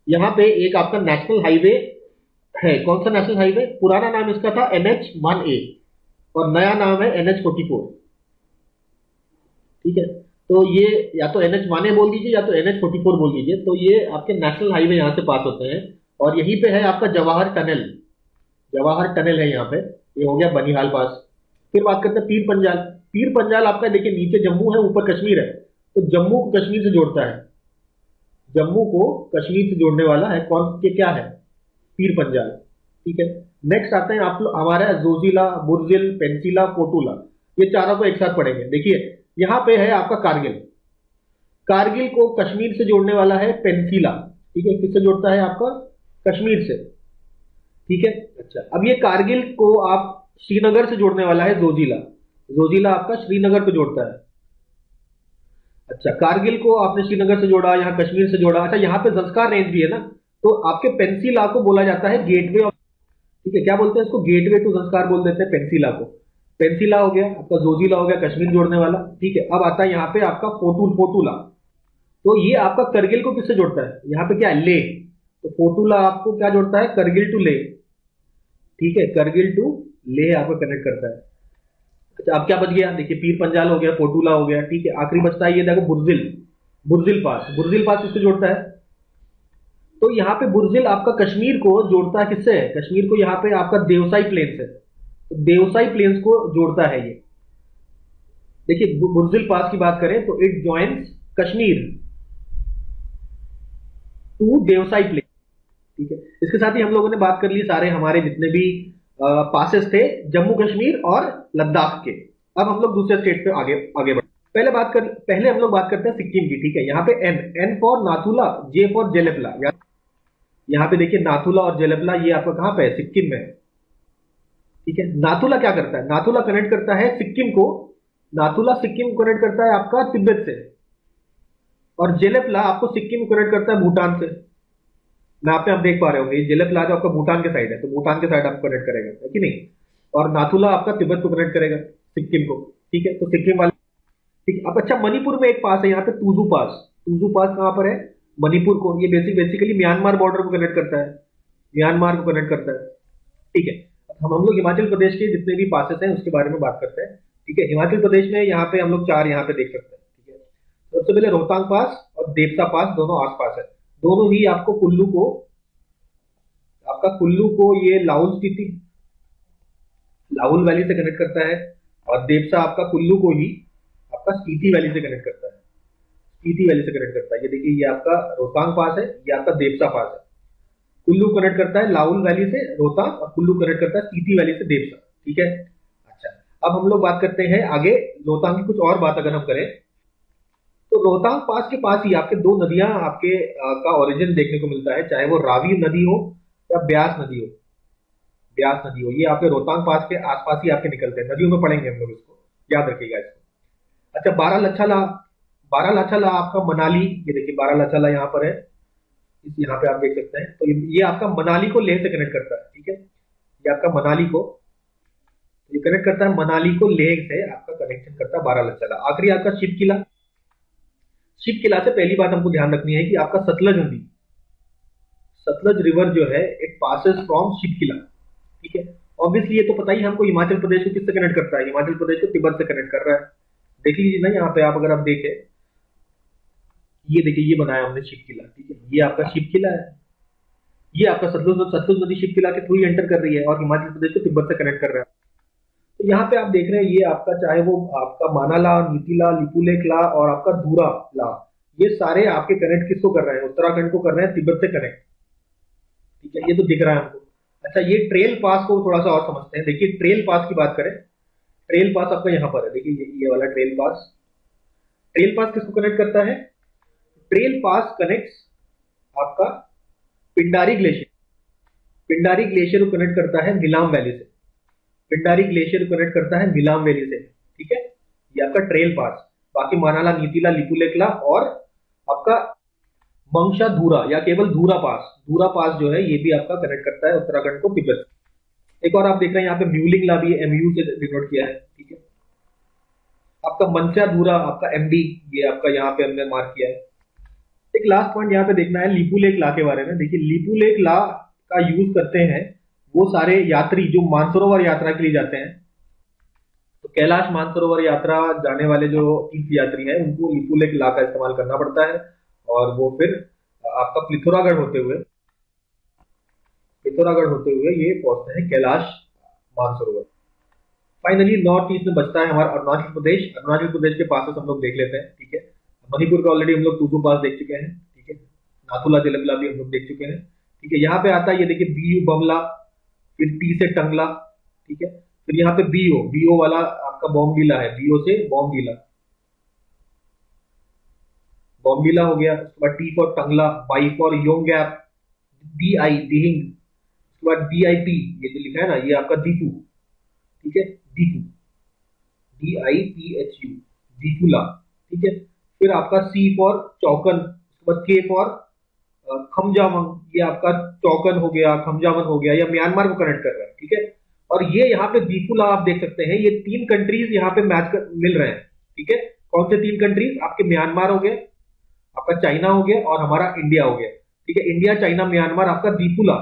A: यहाँ पे एक आपका नेशनल हाईवे है। कौन सा नेशनल हाईवे? पुराना नाम इसका था NH-1A और नया नाम है NH-44, ठीक है। तो ये या तो NH-1A बोल दीजिए या तो NH-44 बोल दीजिए। तो ये आपके नेशनल हाईवे यहाँ से पास होते हैं, और यहीं पे है आपका जवाहर टनल, जवाहर टनल है यहाँ पे। ये हो गया बनिहाल पास। फिर बात करते हैं पीर पंजाल। पीर पंजाल आपका देखिए नीचे जम्मू है, ऊपर कश्मीर है, तो जम्मू को कश्मीर से जोड़ता है, जम्मू को कश्मीर से जोड़ने वाला है कौन के क्या है, पीर पंजाल। ठीक है, नेक्स्ट आते हैं आप लोग हमारा जोजिला, बुर्जिल, पेंसिला, कोटुला। ये चारों को एक साथ पढ़ेंगे। देखिए यहां पे है आपका कारगिल, कारगिल को कश्मीर से जोड़ने वाला है पेंसिला। ठीक है, किससे जोड़ता है आपका, कश्मीर से। ठीक है, अच्छा अब ये कारगिल को आप श्रीनगर से जोड़ने वाला है जोजिला, जोजिला आपका श्रीनगर को जोड़ता है। अच्छा कारगिल को आपने श्रीनगर से जोड़ा, यहाँ कश्मीर से जोड़ा। अच्छा यहाँ पे जंस्कार रेंज भी है ना, तो आपके पेंसिला को बोला जाता है गेटवे ऑफ, ठीक है क्या बोलते हैं इसको, गेटवे टू जंस्कार बोल देते हैं पेंसिला को। पेंसिला हो गया आपका, जोजिला हो गया कश्मीर जोड़ने वाला। ठीक है, अब आता है यहाँ पे आपका फोटूला। तो ये आपका करगिल को किससे जोड़ता है, यहाँ पे क्या है, ले। तो फोटूला आपको क्या जोड़ता है, करगिल टू ले। ठीक है, करगिल टू ले आपको कनेक्ट करता है। अच्छा अब क्या बच गया, देखिए पीर पंजाल हो गया, फोटूला हो गया। ठीक है, आखिरी बचता है ये देखो बुर्जिल, बुर्जिल पास। बुर्जिल पास किससे जोड़ता है, तो यहाँ पे बुर्जिल आपका कश्मीर को जोड़ता है, किससे, कश्मीर को यहाँ पे आपका देवसाई प्लेन्स है, तो देवसाई प्लेन्स को जोड़ता है ये। देखिए बुर्जिल पास की बात करें तो it joins Kashmir to Deosai plain. ठीक है, इसके साथ ही हम लोगों ने बात कर ली सारे हमारे जितने भी पासेस थे जम्मू कश्मीर और लद्दाख के। अब हम लोग दूसरे स्टेट पे आगे आगे बढ़े। पहले हम लोग बात करते हैं सिक्किम की। ठीक है, यहाँ पे N, N for Nathula, J for Jelepla. यहाँ पे देखिए नाथुला और जेलेपला ये आपका कहां पे है, सिक्किम में। ठीक है, नाथुला क्या करता है, नाथुला कनेक्ट करता है सिक्किम को, नाथुला सिक्किम को कनेक्ट करता है आपका तिब्बत से, और जेलेपला आपको सिक्किम को कनेक्ट करता है भूटान से। मैं आप देख पा रहे होंगे जेलेपला जो आपका भूटान के साइड है, तो भूटान के साइड आपको कनेक्ट करेगा, है कि नहीं। और नाथुला आपका तिब्बत को कनेक्ट करेगा, सिक्किम को। ठीक है, तो सिक्किम वाले, ठीक। अब अच्छा मणिपुर में एक पास है यहाँ पे, तुजू पास। तुजू पास कहां पर है, मणिपुर को, ये बेसिकली म्यांमार बॉर्डर को कनेक्ट करता है, म्यांमार को कनेक्ट करता है। ठीक है, अब हम लोग हिमाचल प्रदेश के जितने भी पासेस हैं उसके बारे में बात करते हैं। ठीक है, हिमाचल प्रदेश में यहाँ पे हम लोग चार यहाँ पे देख सकते हैं। ठीक है, सबसे पहले रोहतांग पास और देवसा पास दोनों आस पास है, दोनों ही आपको कुल्लू को, आपका कुल्लू को ये लाहौल स्पीति, लाहौल वैली से कनेक्ट करता है, और देवसा आपका कुल्लू को ही आपका स्पीति वैली से कनेक्ट करता है, स्पीति वैली से कनेक्ट करता है। ये देखिए ये आपका रोहतांग पास है, ये आपका देवसा पास है। कुल्लू कनेक्ट करता है लाहौल वैली से रोहतांग, और कुल्लू कनेक्ट करता है स्पीति वैली से देवसा। ठीक है, अच्छा अब हम लोग बात करते हैं आगे रोहतांग की कुछ और बात अगर हम करें, तो रोहतांग पास के पास ही आपके दो नदियां आपके का ओरिजिन देखने को मिलता है, चाहे वो रावी नदी हो या ब्यास नदी हो, ब्यास नदी हो। ये आपके रोहतांग पास के आसपास ही आपके निकलते हैं, नदियों में पढ़ेंगे हम लोग इसको, याद रखिएगा इसको। अच्छा बारालाचाला, बारालाचाला आपका मनाली, ये देखिए बारालाचाला यहाँ पर है, इस यहाँ पे आप देख सकते हैं। तो ये आपका मनाली को लेह से कनेक्ट करता है। ठीक है, ये आपका मनाली को, ये कनेक्ट करता है मनाली को लेह से, आपका कनेक्शन करता है बारालाचाला। आखिरी आपका शिव किला, शिव किला से पहली बात हमको ध्यान रखनी है कि आपका सतलज नदी, सतलज रिवर जो है इट पासेस फ्रॉम शिव किला। ठीक है, ऑब्वियसली ये तो पता ही हमको, हिमाचल प्रदेश को किससे कनेक्ट करता है, हिमाचल प्रदेश को तिब्बत से कनेक्ट कर रहा है। देख लीजिए ना यहाँ पे आप, अगर आप देखें, ये देखिए ये बनाया हमने शिव किला। ठीक है, ये आपका शिव किला है, ये आपका सतलुज नदी शिव किला के थ्रू एंटर कर रही है और हिमाचल प्रदेश को तिब्बत से कनेक्ट कर रहा है। तो यहाँ पे आप देख रहे हैं ये आपका, चाहे वो आपका मानाला, नीतीला, लिपुलेखला और आपका धूरा ला, ये सारे आपके कनेक्ट किसको कर रहे हैं, उत्तराखंड को कर रहे हैं तिब्बत से कनेक्ट। ठीक है, ये तो दिख रहा है हमको। अच्छा ये ट्रेल पास को थोड़ा सा और समझते हैं। देखिए ट्रेल पास की बात करें, ट्रेल पास आपका यहाँ पर है, देखिए ये वाला ट्रेल पास। ट्रेल पास किसको कनेक्ट करता है, ट्रेल पास कनेक्ट्स आपका पिंडारी ग्लेशियर, पिंडारी ग्लेशियर को कनेक्ट करता है नीलाम वैली से, पिंडारी ग्लेशियर को कनेक्ट करता है नीलाम वैली से। ठीक है, ये आपका ट्रेल पास। बाकी मानाला, नीतीला, लिपुलेखला और आपका मंगशा धूरा या केवल धूरा पास, धूरा पास जो है ये भी आपका कनेक्ट करता है उत्तराखंड को तिब्बत। एक और आप देख रहे हैं यहाँ पे म्यूलिंग ला भी एमयू से डिनोट किया है। ठीक है, आपका मनस्या धूरा, आपका एमडी, ये आपका यहाँ पे हमने मार्क किया है। एक लास्ट पॉइंट यहाँ पे देखना है लिपुलेख ला के बारे में। देखिए लिपुलेख ला का यूज करते हैं वो सारे यात्री जो मानसरोवर यात्रा के लिए जाते हैं। तो कैलाश मानसरोवर यात्रा जाने वाले जो तीर्थ यात्री हैं उनको लिपुलेख ला का इस्तेमाल करना पड़ता है, और वो फिर आपका पिथौरागढ़ होते हुए, पिथौरागढ़ होते हुए ये पहुंचते हैं Kailash Mansarovar. Finally north east में बचता है हमारा अरुणाचल प्रदेश। अरुणाचल प्रदेश के पास हम लोग देख लेते हैं। ठीक है, मणिपुर का ऑलरेडी हम लोग तुजू पास देख चुके हैं। ठीक है, नाथुला तिलकला भी हम लोग देख चुके हैं, ठीक है। यहाँ पे आता है ये देखिए बीयू बमला, फिर टी से टंगला, ठीक है। फिर यहाँ पे बीओ, बीओ वाला आपका बॉम्बीला है, बीओ से बॉम्बीला, बॉम्बीला हो गया। उसके बाद T for Tangla, Y for Yong gap, D I Dihing, उसके बाद डी आई पी, ये जो लिखा है ना ये आपका दीफू, ठीक है, Diphu, D I P H U, Diphula, ठीक है। फिर आपका सी फॉर चौकन, उसके बाद के फॉर खमजामंग, ये आपका चौकन हो गया, खमजामन हो गया, या म्यांमार को कनेक्ट कर रहा है, ठीक है। और ये यहाँ पे दीफूला आप देख सकते हैं, ये तीन कंट्रीज यहाँ पे मिल रहे हैं, ठीक है। कौन से तीन कंट्रीज? आपके म्यांमार हो गए, आपका चाइना हो गया, और हमारा इंडिया हो गया, ठीक है। इंडिया, चाइना, म्यांमार आपका दीफूला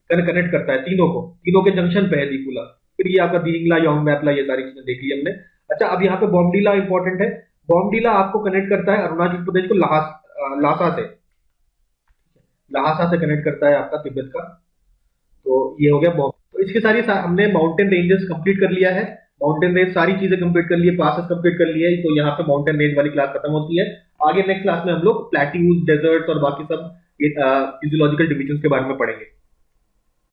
A: कनेक्ट करता है तीनों को, तीनों के जंक्शन पे है दीफूला। फिर ये आपका दीहिंगला, योंगबैपला, ये सारी चीजें देख ली हमने। अच्छा, अब यहाँ पे बॉम्बडीला इंपॉर्टेंट है। बॉम्बडीला आपको कनेक्ट करता है अरुणाचल प्रदेश को लासा से, लहासा से कनेक्ट करता है आपका तिब्बत का। तो ये हो गया तो इसके हमने माउंटेन रेंजेस कंप्लीट कर लिया है, माउंटेन रेंज सारी चीजें कंप्लीट कर लिए, पासेस कंप्लीट कर लिए। तो यहाँ पे माउंटेन रेंज वाली क्लास खत्म होती है। आगे नेक्स्ट क्लास में हम लोग प्लेट्यूज, डेजर्ट्स और बाकी सब फिजियोलॉजिकल डिविजन के बारे में पढ़ेंगे।